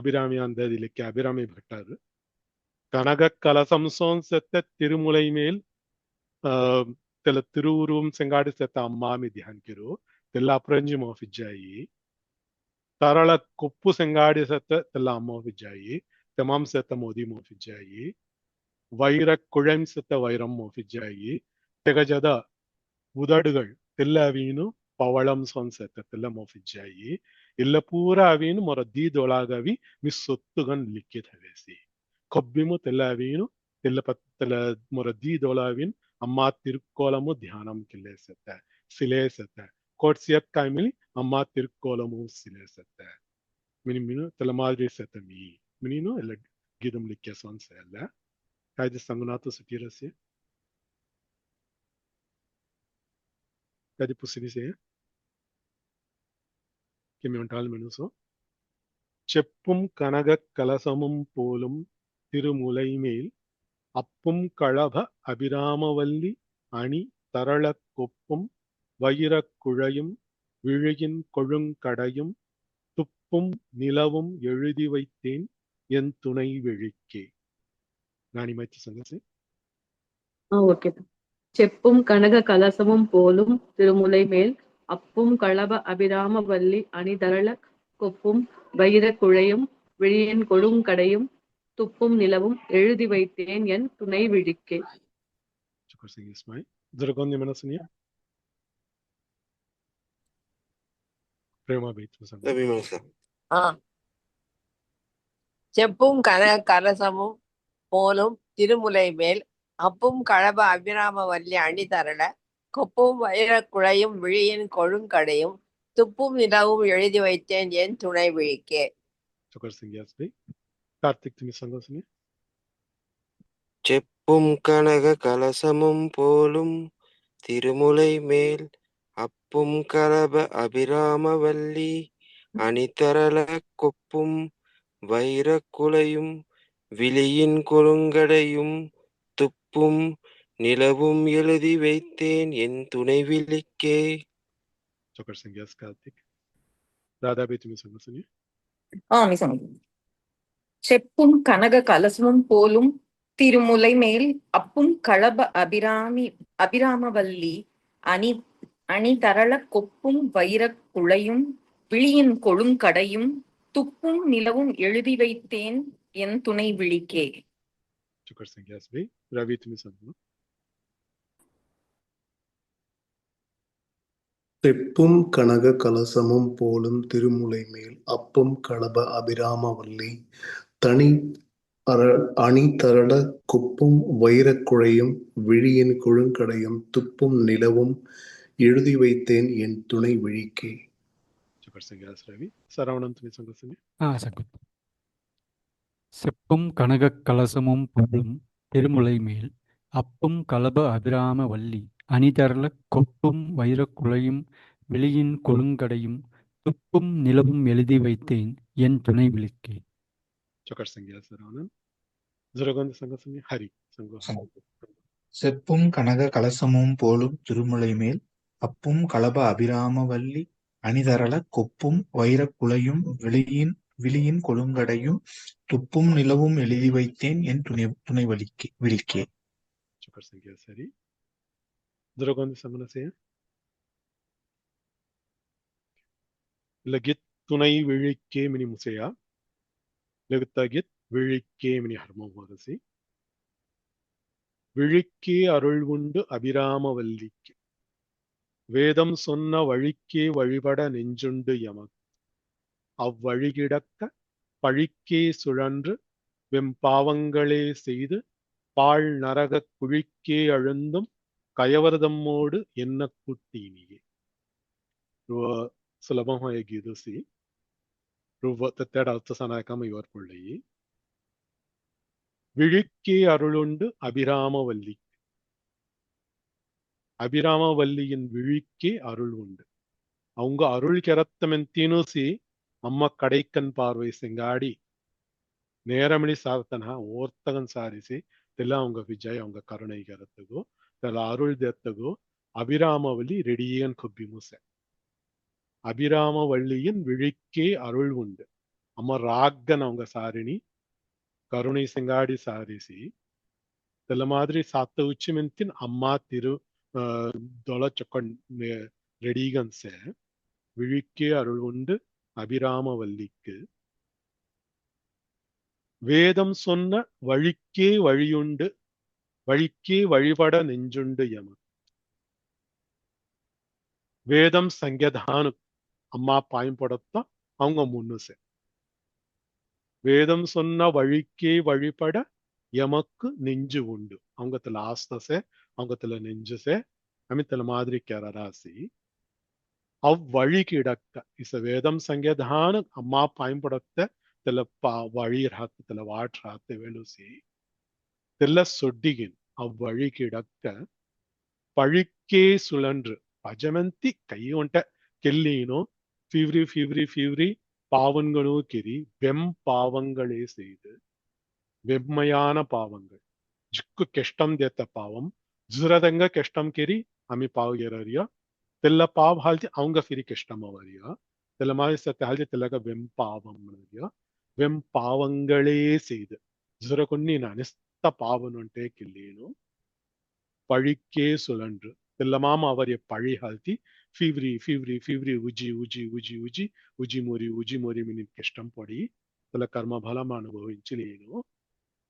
अभिरामी अंदर दिले के अभिरामी भट्टर कनग कलसम सोन सेत्ते तिरुमुलै मेल तेल तिरुवुरुवम सेंगाडी सेत्ते अम्मा मी ध्यान किरो तेल अपरंजी मोफिजाई तरल कोप्पु सेंगाडी सेत्ते तेल अम्मा मोफिजाई तमाम सेत्ते मोदी मोफिजाई वैर कुळम सेत्ते वैरम मोफिजाई तेगजद उदडुगल तेल्ले अवीनु पवळम सोन सेत्ते तेल्ले मोफिजाई इल्ल पूरा अवीनु मोर दीदोळागवी मि सोत्तुगन लिखित हवेसी ಕೊಬ್ಬಿಮು ತೆಲ್ಲವೀನು ತೆಲ್ಲ ಮೊರ ದೀದೊಳವಿನ್ ಅಮ್ಮ ತಿರುಕೋಲಮು ಧ್ಯಾನಂ ಕಿಲ್ಲೇಸತ್ತೆ ಸಿಲೇಸತ್ತೆ ಕೋಟ್ಸಿಯತ್ ಕಾಯ್ಮಿಲಿ ಅಮ್ಮ ತಿರುಕೋಲಮು ಸಿಲೇಸತ್ತೆ ಮಿನಿಮಿನು ತೆಲ್ಲ ಮಾದ್ರಿ ಸತ್ತೆ ಮಿನಿನು ಎಲ್ಲ ಗೀದಂ ಲಿಕ್ಕೆ ಸೊನ್ಸೆ ಅಲ್ಲ ಕಾಯ್ದೆ ಸಂಗನಾತು ಸುಟಿರಸಿ ಕಾಯ್ದೆ ಪುಸಿರಿಸೆ ಕಿಮಿ ಉಂಟಾಲ್ ಮೆನುಸು చెప్పుం కనగ కలసముం పోలుం తిరుములై మేల్ అప్పుం కళభ అభిరామవల్లి అణి తరళ కొప్పుం வைரக் குழையும் விழியின் கொழுங்கடையும் துப்பும் நிலவும் எழுதி வைத்தேன் என் துணை விழிக்கே நானிமைத்து సంగతి ஓகே. செப்பும் கனக கலசமும் போலும் திருமுலை மேல் அப்பும் களப அபிராம வல்லி அணிதரள கொப்பும் வைரக் குழையும் விழியின் கொழுங்கடையும் துப்பும் நிலவும் எழுதி வைத்தேன் என் துணை விழிக்கே. Super sing Ismail. Zaragondi manasuniya. Prema bait masang. Abhimansa. செப்பும் கலசமும் போலும் திருமுலை மேல் அப்பும் களப அபிராம வல்லி அணிதரள கொப்பும் வைரக் குழையும் விழியின் கொழுங்கடையும் துப்பும் நிலவும் எழுதி வைத்தேன் என் துணை விழிக்கே. Super sing Yasbi. Karthik tumi sangasuni. செப்பும் கனக கலசமும் போலும் திருமுலை மேல் அப்பும் கலப அபிராமவல்லி அணிதரள கொப்பும் வைரக் குழையும் விழியின் கொழுங்கடையும் துப்பும் நிலவும் எழுதி வைத்தேன் என் துணை விழிக்கே. Super sing Yas Karthik. Radha bait tumi sangasuni. மிசம் செப்பும் கனக கலசமும் போலும் திருமுலை மேல் அப்பும் களப அபிராமவல்லி அணி தரள கொப்பும் வைரக் குழையும் விழியின் கொழுங்கடையும் துப்பும் நிலவும் எழுதி வைத்தேன் என் துணை விழிக்கே. Super sing Yasbi. Ravi tumi sangasuni. செப்பும் கனக கலசமும் போலும் திருமுலை மேல் அப்பும் களப அபிராமவல்லி அணி தரள கொப்பும் வைரக் குழையும் விழியின் கொழுங்கடையும் துப்பும் நிலவும் எழுதி வைத்தேன் என் துணை விழிக்கே. Chakarsangas Ravi. Saravanam Tumi Sangasani. சங்கம். செப்பும் கனகக் கலசமும் போலும் திருமுலை மேல் அப்பும் கலப அபிராம வல்லி அணிதரளக் கொப்பும் வைரக் குழையும் விழியின் கொழுங்கடையும் துப்பும் நிலவும் எழுதி வைத்தேன் என் துணை விழிக்கே. Chakarsangas Saravanam. Zuraganda Sangasani. Hari. Sango. செப்பும் கனக கலசமும் போலும் திருமுலை மேல் அப்பும் கலப அபிராம வல்லி அணிதரள கொப்பும் வைரக் குழையும் விழியின் கொழுங்கடையும் துப்பும் நிலவும் எழுதி வைத்தேன் என் துணை விழிக்கே. Chakarsangas Hari. Zuraganda Samanasaya. Lagit Tunai Vilike Mini Musea. Lagitagit Vilike Mini Harmo Vadasi. விழிக்கே அருள் உண்டு அபிராமவல்லிக்கு வேதம் சொன்ன வழிக்கே வழிபட நெஞ்சுண்டு யமக் அவ்வழிகிடக்க பழிக்கே சுழன்று வெம்பாவங்களே செய்து பாழ் நரகக் குழிக்கே அழுந்தும் கயவர்தம்மோடு என்ன கூட்டீனியே. சுலபமாக கீதுசி தத்தேட அர்த்தசனாயகம் இவர் பிள்ளை விழிக்கே அருளுண்டு அபிராமவல்லி அபிராமவல்லியின் விழிக்கே அருள் உண்டு. அவங்க அருள் கெரத்தமென்தீனூசி அம்ம கடைக்கண் பார்வை செங்காடி நேரமிழி சார்த்தனா ஓர்த்தகன் சாரிಸಿ தெಲ್ಲ அவங்க விஜய் அவங்க கருணை கரத்துಗೋ தெಲ್ಲ அருள் தெத்தகோ அபிராமவல்லி ரெடியன் குப்பி முசை அபிராமவல்லியின் விழிக்கே அருள் உண்டு. அம்ம ராகன் அவங்க சாரிணி கருணை செங்காடி சாரிಸಿ தெಲ್ಲ மாதிரி சாத்த உச்சிமெಂತಿನ அம்மா திரு தொலை சொக்கன் ரெடிகன்சே விழிக்கே அருள் உண்டு அபிராமவல்லிக்கு வேதம் சொன்ன வழிக்கே வழியுண்டு வழிக்கே வழிபட நெஞ்சுண்டு யம வேதம் சங்கதானு அம்மா பாயம்படுத்த அவங்க முன்னுசே வேதம் சொன்ன வழிக்கே வழிபட எமக்கு நெஞ்சு உண்டு. அவங்கத்துல ஆஸ்தசே அவங்கத்துல நெஞ்சுசே அமித்தல மாதிரி கேரராசி அவ்வழி கிடக்க இச வேதம் சங்கதான அம்மா பயன்படுத்த தெல வழி ராத்து தெல வாட் ராத்து வேலுசி தெல்ல சொட்டிகின் அவ்வழி கிடக்க பழிக்கே சுழன்று பஜமந்தி கையொண்ட கெல்லீனோ ஃபீவ்ரி ஃபீவ்ரி ஃபீவ்ரி பாவன்களோ கிரி வெம் பாவங்களே செய்து வெம்மையான பாவங்கள் ஜிக்கு கெஷ்டம் தேத்த பாவம் ஜுரதங்க கெஷ்டம் கெரி அமி பாவகிறியா தெல்ல பாவ ಹಾಲ್ತಿ அவங்க ಫಿರಿ கெஷ்டம் அவரியா தெல்ல மாதிரி சத்த ಹಾಲ್ತಿ தெல்லக வெம் பாவம் வெம் பாவங்களே செய்து ஜுர கொன்னி அனிஸ்த பாவனுண்டே கில்லேனோ பழிக்கே சுழன்று தெல்லமாம அவரிய பழி ಹಾಲ್ತಿ ಫೀವ್ರಿ ಫೀವ್ರಿ ಫೀವ್ರಿ ಉಜಿ ಉಜಿ ಉಜಿ ಉಜಿ ಉಜಿ ಮೋರಿ ಮಿನಿ ಕಷ್ಟಂ ಪಡಿ ತಲ ಕರ್ಮ ಫಲಮ ಅನುಭವಿಂಚಲೇನು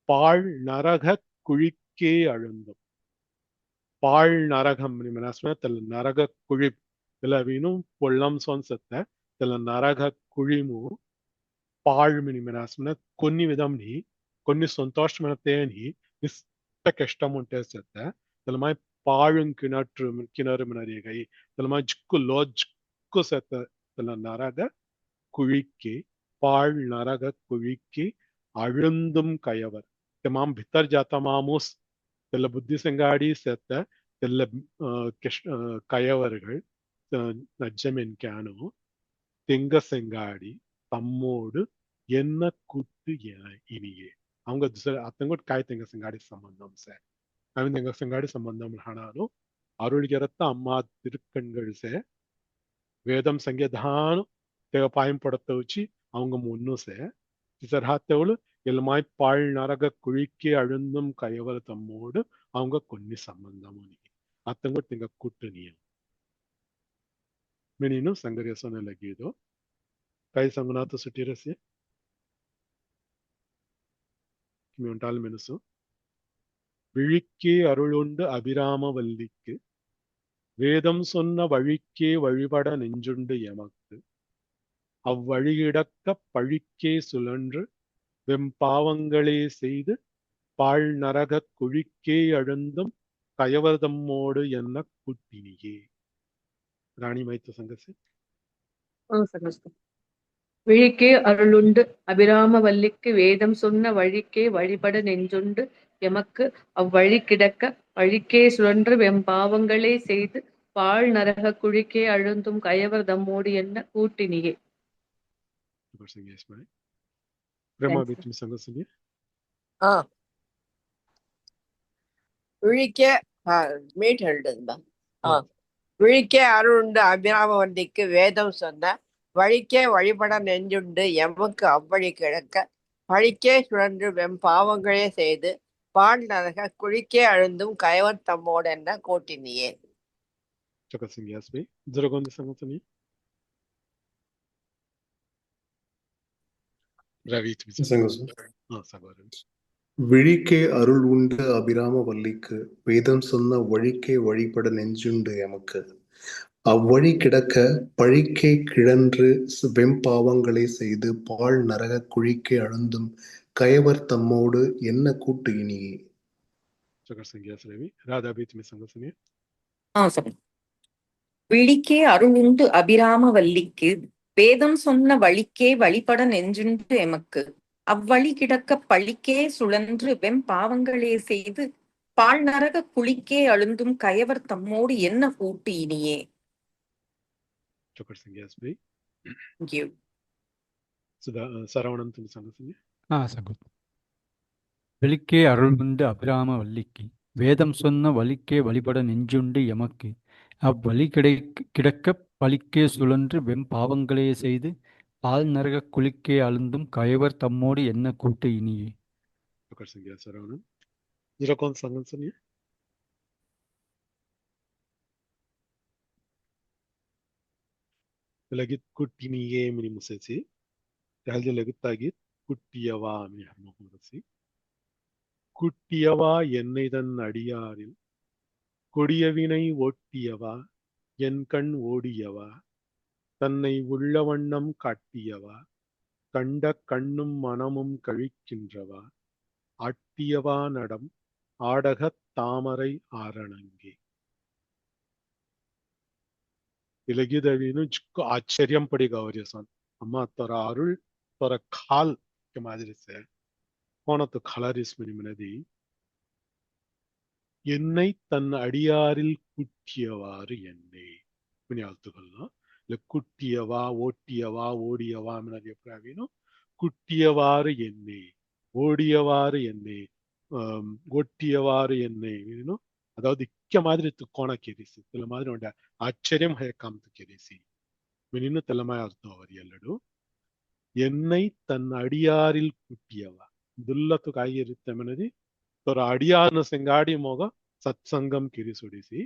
பாழ் நரக குழிக்கே அழுந்தும் பாழ் நரகம் தெல நரக குழி தெல வீணும் பொள்ளம் சொன்சத்த தெல நரக குழிமு பாழ் మినిమనాస్మన కొన్ని విధంని కొన్ని సంతోషమనతేని నిస్త కష్టం ఉంటే సత్త తెలమై పాழும் கிணறு மினரிகை తెలమై ஜிக்கு லோ ஜிக்கு சத்த தெல நரக குழிக்கே பாழ் நரக குழிக்கே அழுந்தும் கயவர் तमाम भीतर जाता मामूस तेल बुद्धि संगाड़ी सेत तेल कयवर्गल नज्जमेन्क्यानो तेंग संगाड़ी तम्मोड என்ன கூட்டு இனியே அவங்க அத்தங்கோட் காய் தெங்க சங்காடி சம்பந்தம் சார் அவன் தெங்க சங்காடி சம்பந்தம் ஹானாலும் அருள்கிறத்த அம்மா திருக்கண்கள் சே வேதம் சங்கதானம் தெக பாயம்படுத்த வச்சு அவங்க முன்னும் சே சிசர்ஹாத்தவளு எல்மாய் பாழ் நரக குழிக்கே அழுந்தும் கயவர் தம்மோடு அவங்க కొన్ని సంబంధము అత్తంగొట్ తింగ కుట్టునియ మెనీను సంగరేసన లగేదో కై సంగనాత సుటిరసి மியூண்டால் மெனுசு விழிக்கே அருளுண்டு அபிராமவல்லிக்கு வேதம் சொன்ன வழிக்கே வழிபட நெஞ்சுண்டு எமக்கு அவ்வழியிடக்க பழிக்கே சுழன்று வெம்பாவங்களே செய்து பாழ் நரகக் குழிக்கே அழுந்தும் கயவர்தம்மோடு என்ன கூட்டினியே. ராணி மைத்து சங்கசி. விழிக்கே அருளுண்டு அபிராம வல்லிக்கு வேதம் சொன்ன வழிக்கே வழிபட நெஞ்சுண்டு எமக்கு அவ்வழி கிடக்க வழிக்கே சுழன்று வெம்பாவங்களே செய்து பாழ் நரக குழிக்கே அழுந்தும் கயவர் தம்மோடு என்ன கூட்டினியே. பிரம்மா Thanks. பீட்மி சங்கசினி. ஆ விழிக்கே மீட் எழுதுமா. விழிக்கே அருளுண்டு அபிராம வண்டிக்கு வேதம் சொன்ன வழிக்கே வழிபட நெஞ்சுண்டு எமக்கு அவ்வழி கிடக்க வழிக்கே சுழன்று வெம்பாவங்களே செய்து பால் நரக குழிக்கே அழுந்தும் கயவர் தம்மோடு என்ன கூட்டினியே. Chakasingi Asmi. Zuragondi Sangatani. Ravi சங்கோசம். Sagaran. விழிக்கே அருள் உண்டு அபிராம வல்லிக்கு வேதம் சொன்ன வழிக்கே வழிபட நெஞ்சுண்டு எமக்கு அவ்வழி கிடக்க பழிக்கே கிழன்று வெம்பாவங்களே செய்து பாழ் நரக குழிக்கே அழுந்தும் கயவர் தம்மோடு என்ன கூட்டு இனியே. Chakasingi Asmi. Radha Bhitmi Sangatani. விழிக்கே அருளுண்டு அபிராம வல்லிக்கு வேதம் சொன்ன வழிக்கே வழிபட நெஞ்சுண்டு எமக்கு அவ்வழி கிடக்க பழிக்கே சுழன்று வெம்பாவங்களே செய்து பால் நரக குழிக்கே அழுந்தும் கயவர் தம்மோடு என்ன கூட்டு இனியே. Chakasingi Asmi. Thank you. Saravanantani Sangatani. சகுத். வெளிக்கே அருள்முண்டு அபிராம வல்லிக்கு வேதம் சொன்ன வழிக்கே வழிபட நெஞ்சுண்டு எமக்கு அவ்வழி கிடக்க பழிக்கே சுழன்று வெம்பாவங்களே செய்து பால் நரக குழிக்கே அழுந்தும் கயவர் தம்மோடு என்ன கூட்டு இனியே. Chakasingi Saravanam. Zuragondi Sangatani. Lagit Kuttiniye Mini Musesi. Talde Lagitagit Kuttiyava Mini Harmahurasi. குட்டியவா என்னைதன் அடியாரில் கொடியவினை ஓட்டியவா என் கண் ஓடியவா தன்னை உள்ள வண்ணம் காட்டியவா கண்ட கண்ணும் மனமும் கழிக்கின்றவா ஆட்டியவா நடம் ஆடகத் தாமரை ஆரணங்கே. ಇಲಗಿದವಿನು ಚಿಕ್ಕ ಆಶ್ಚರ್ಯಂ ಪಡಿ ಗೌರಿಯಸನ್ ಅಮ್ಮ ತೊರ ಅರುಳ್ ತೊರ ಖಾಲ್ ಕೆ ಮಾದಿರಿಸೆ கோணத்து கலரிஸ் மினிமினதி என்னை தன் அடியாரில் குட்டியவாறு என்னை மினியாழ்த்துக்கள்லாம் இல்லை குட்டியவா ஓட்டியவா ஓடியவா மினதி எப்படின்னு குட்டியவாறு என்னை ஓடியவாறு என்னை ஒட்டியவாறு என்னை அதாவது இக்க மாதிரி கோண ಕೆರಿಸಿ తెల மாதிரி ఉండే ఆశ్చర్యం హేకాంత ಕೆರಿಸಿ మినిను తెల్లమాయ అర్థం అవరి ಎಲ್ಲಡು என்னை தன் அடியாரில் குட்டியவா ದುಲ್ಲತ್ತು ಕಾಯಿರುತ್ತೆ ಮನದಿ ತೊರ ಅಡಿಯಾರ್ನ ಸೆಂಗಾಡಿ ಮೋಗ ಸತ್ಸಂಗಂ ಕಿರಿಸುಡಿಸಿ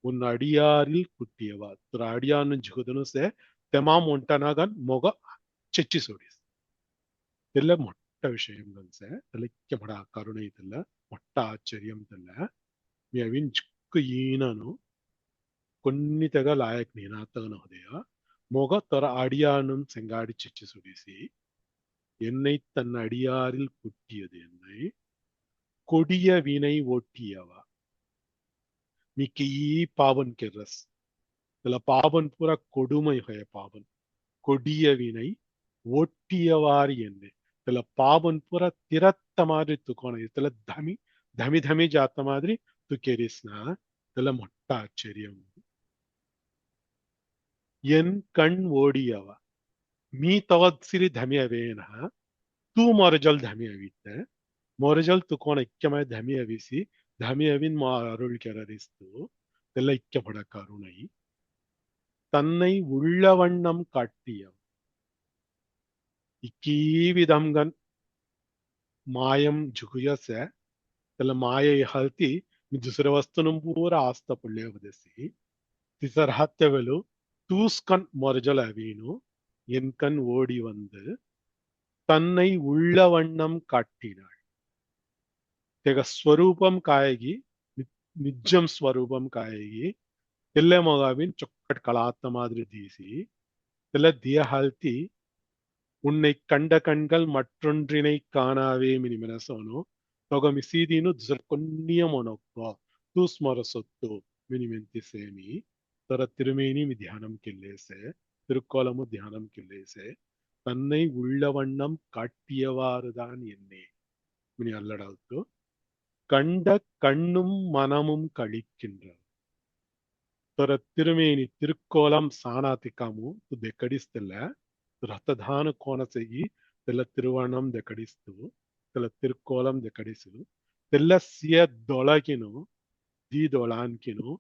ಉನ್ನ ಅಡಿಯಾರಿಲ್ ಕುಟ್ಟಿಯವ ತೊರ ಅಡಿಯಾರ್ನ ಜಿಗುದನು ಸೆ ತೆಮಾಮ್ ಉಂಟನಾಗನ್ ಮೊಗ ಚೆಚ್ಚಿ ಸುಡಿಸಿ ಇದೆಲ್ಲ ಮೊಟ್ಟ ವಿಷಯಂ ಗನ್ಸೆ ತಲೆಕ್ಕೆ ಮಡ ಕರುಣೆ ಇದೆಲ್ಲ ಮೊಟ್ಟ ಆಶ್ಚರ್ಯಂ ಇದೆಲ್ಲ మీ అవిన్ చిక్కు ఈనను కొన్ని తెగ లాయక్ నేనాతగన హృదయ మొగ తొర అడియాను సెంగాడి చెచ్చి సుడిసి என்னை தன் அடியாரில் குட்டியது என்னை கொடிய வினை ஓட்டியவா மிக்க ஈ பாவன் के रस இதுல பாவன் பூரா கொடுமை है பாவன் கொடிய வினை ஓட்டியவாறு என்னை இதுல பாவன் பூரா திரத்த மாதிரி துக்கோணம் இதுல தமி தமி தமி ஜாத்த மாதிரி துக்கேரிஸ்னா இதுல மொட்ட ஆச்சரியம் என் கண் ஓடியவா मी तवत्सिरी धमी अवेना तू मोरजल धमी अवित मोरजल तू कोण इक्कमय धमी अविसी धमी अविन अरुள் ಕೆರರಿಸ್ತು ಎಲ್ಲ ಇಕ್ಕ ಪಡ ಕರುಣೈ தன்னை உள்ளவண்ணம் காட்டியவ इक्की विधमगन मायम झुकुयसे त्याला माये हलती मी दुसऱ्या वस्तून पूरा आस्ता पडले वदसी तिसर हत्यवेलू तूस्कन मोरजल अवीनु என் கண் ஓடி வந்து தன்னை உள்ள வண்ணம் காட்டினாள் ತೆಗ ಸ್ವರೂಪಂ ಕಾಯಗಿ ನಿಜಂ ಸ್ವರೂಪಂ ಕಾಯಗಿ ತೆಲ್ಲೆ ಮೊಗಾವಿನ್ ಚೊಕ್ಕಟ್ ಕಳಾತ್ತ ಮಾದ್ರಿ ದೀಸಿ ತೆಲ್ಲ ದಿಯ ಹಾಲ್ತಿ உன்னை கண்ட கண்கள் மற்றொன்றினை காணாவே மினிமெனசோனோ தொகமி சீதீனு கொன்னியமொனொக்கோ தூஸ்மர சொத்து மினிமெந்தி சேமி தர திருமேனி தியானம் கில்லேசே திருக்கோலமு தியானம் கில்லேசே தன்னை உள்ள வண்ணம் காட்டியவாறுதான் என்னே மினி அல்லடாவுத்து கண்ட கண்ணும் மனமும் கழிக்கின்ற தர திருமேனி திருக்கோலம் ಸಾನಾತಿಕಾಮು ದೆಕ್ಕಡಿಸ್ತಿಲ್ಲ ರಥದಾನ ಕೋನಸೆಗಿ ತೆಲ್ಲ ತಿರುವಣ್ಣಂ ದೆಕ್ಕಡಿಸ್ತು ತೆಲ್ಲ ತಿರುಕೋಲಂ ದೆಕ್ಕಡಿಸು ತೆಲ್ಲ ಸಿಯದೊಳಗಿನು ದೀದೊಳಾನ್ಕಿನು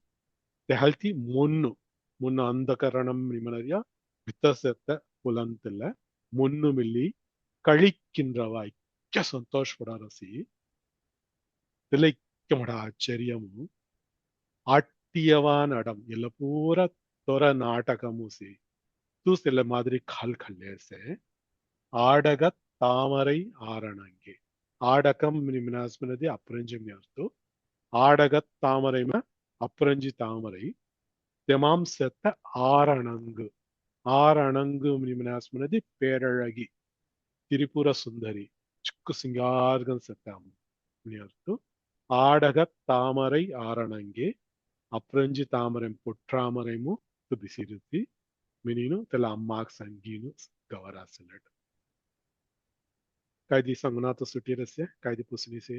ತೆಹಲ್ತಿ ಮುನ್ನು ಅಂಧಕರಣಂ ನಿಮನರಿಯ வித்தசத்த புலந்தில்ல முன்னு மில்லி கழிக்கின்றவா இக்க சந்தோஷப்படாரசி திளைக்கமட ஆச்சரியமும் ஆட்டியவான் ಎಲ್ಲ ಪೂರ ತೊರ ನಾಟಕ ಮೂಸಿ ತೂಸೆಲ್ಲ ಮಾದರಿ ಖಾಲ್ ಖಲ್ಲೇಸೆ ಆಡಗ ತಾಮரை ஆரணங்கே ஆடகம் மினாஸ்மனதி அப்ரஞ்சி மியார்த்து ஆடக தாமரைம அப்ரஞ்சி தாமரை தெமாம் செத்த ஆரணங்கு மினாஸ்மனதி பேரழகி திரிபுர சுந்தரி சிக்கு சிங்கார்கன் செத்தாம் மியார்த்து ஆடக தாமரை ஆரணங்கே ಅಪ್ರಂಜಿ ತಾಮರೆ ಪುಟ್ರಾಮರೆಮು ತುದಿಸಿರುತ್ತಿ ಮಿನೀನು ತೆಲ ಅಮ್ಮಾಕ್ ಸಂಗೀನು ಗವರಾಸಲಡ್ ಕಾಯ್ದಿ ಸಂಗನಾಥ ಸುಟ್ಟಿರಸ್ಯ ಕಾಯ್ದಿ ಪುಸಿನಿಸೆ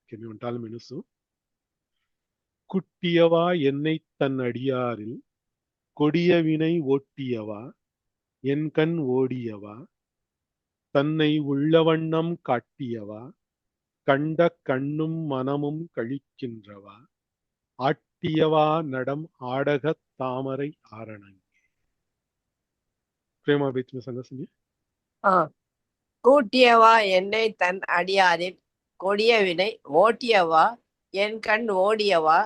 ಕೆಮಿ ಉಂಟಾಲ್ ಮಿನುಸು குட்டியவா என்னை தன் அடியாரில் கொடிய வினை ஓட்டியவா என் கண் ஓடியவா தன்னை உள்ளவண்ணம் காட்டியவா கண்ட கண்ணும் மனமும் கழிக்கின்றவா ஆட்டியவா நடம் ஆடகத் தாமரை ஆரணங்கே பிரேமா பீச் में संग सुनिए கூட்டியவா என்னை தன் அடியாரில் கொடிய வினை ஓட்டியவா என் கண் ஓடியவா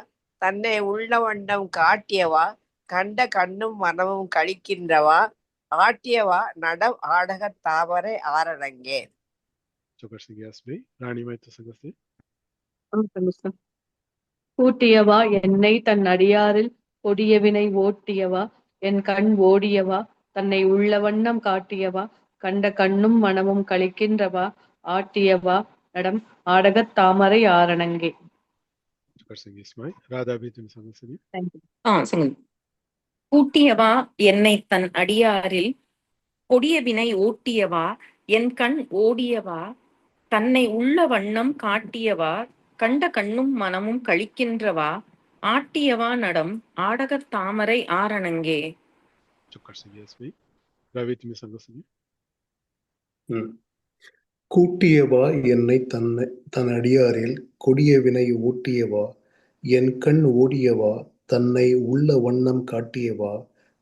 தன்னை உள்ளவண்டம் காட்டியவா கண்ட கண்ணும் மனமும் கழிக்கின்றவா ஆட்டியவா நடம் ஆடகத் தாமரை ஆரணங்கே ராணி மைத்து சங்கசி கூட்டியவா என்னை தன் அடியாரில் கொடியவினை ஓட்டியவா என் கண் ஓடியவா தன்னை உள்ள வண்ணம் காட்டியவா கண்ட கண்ணும் மனமும் கழிக்கின்றவா ஆட்டியவா நடம் ஆடகத் தாமரை ஆரணங்கே ராதா பீத்தும் சங்கசி கூட்டியவா என்னை தன் அடியாரில் கொடிய வினை ஓட்டியவா என் கண் ஓடியவா தன்னை உள்ள வண்ணம் காட்டியவா கண்ட கண்ணும் மனமும் கழிக்கின்றவா ஆட்டியவா நடம் ஆடகத் தாமரை ஆரணங்கே கூட்டியவா என்னை தன் அடியாரில் கொடிய வினை ஓட்டியவா என் கண் ஓடியவா தன்னை உள்ள வண்ணம் காட்டியவா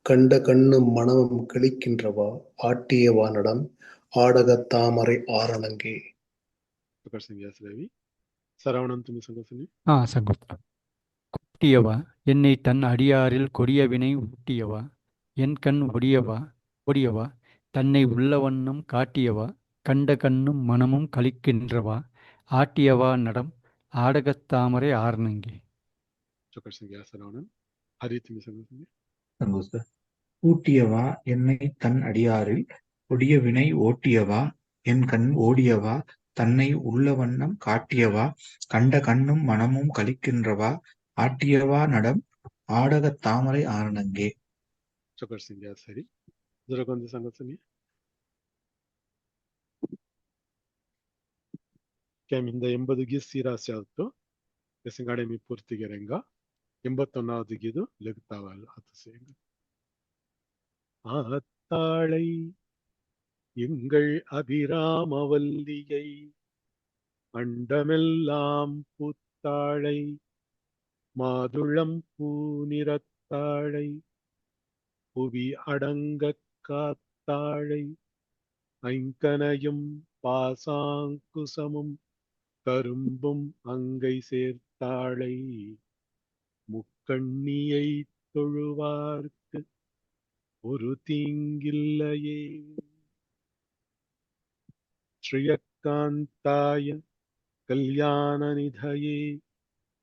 கண்ட கண்ணும் மனமும் கழிக்கின்றவா ஆட்டியவா நடம் ஆடகத் தாமரை ஆரணங்கே சரவணன் துமி சங்கசனி சங்கோத்ரா கூட்டியவா என்னை தன் அடியாரில் கொடிய வினை ஊட்டியவா என் கண் ஒடியவா தன்னை உள்ளவண்ணம் காட்டியவா கண்ட கண்ணும் மனமும் கழிக்கின்றவா ஆட்டியவா நடம் ஆடகத் தாமரை ஆரணங்கே சரவணன் ஹரி துமி சங்கசனி கூட்டியவா என்னை தன் அடியாரில் கொடிய வினை ஓட்டியவா என் கண் ஓடியவா தன்னை உள்ள வண்ணம் காட்டியவா கண்ட கண்ணும் மனமும் கழிக்கின்றவா ஆட்டியவா நடம் ஆடகத் தாமரை ஆரணங்கே சரி துரகொந்த சங்கசனி ಕೆಮಿಂದ 80 ಗೀಸ್ ಸೀರಾಸಿ ಆಯ್ತು ಎಸಂಗಾಡೆ ಮೀ ಪೂರ್ತಿಗೆ ರಂಗ 81வது ಗೀದು ಲೆಗ್ತಾವಲ್ಲ ಅದು ಸೇಂಗ ஆத்தாளை எங்கள் அபிராமவல்லியை அண்டமெல்லாம் பூத்தாளை மாதுளம் பூநிறத்தாளை புவி அடங்க காத்தாளை ஐங்கனையும் பாசாங்குசமும் கரும்பும் அங்கை சேர்த்தாளை முக்கண்ணியை தொழுவார்க்கு ஒரு தீங்கில்லையே ஸ்ரீயக்காந்தாய கல்யாண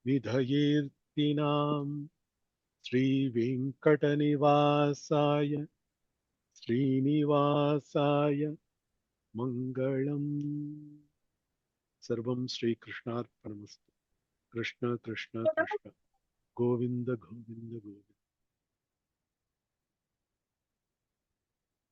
நிதயேர்த்தினாம் ஸ்ரீ வெங்கடநிவாசாய श्रीनिवासाय मङ्गलम्। सर्वं श्रीकृष्णार्पणमस्तु। कृष्ण कृष्ण कृष्ण गोविन्द गोविन्द गोविन्द।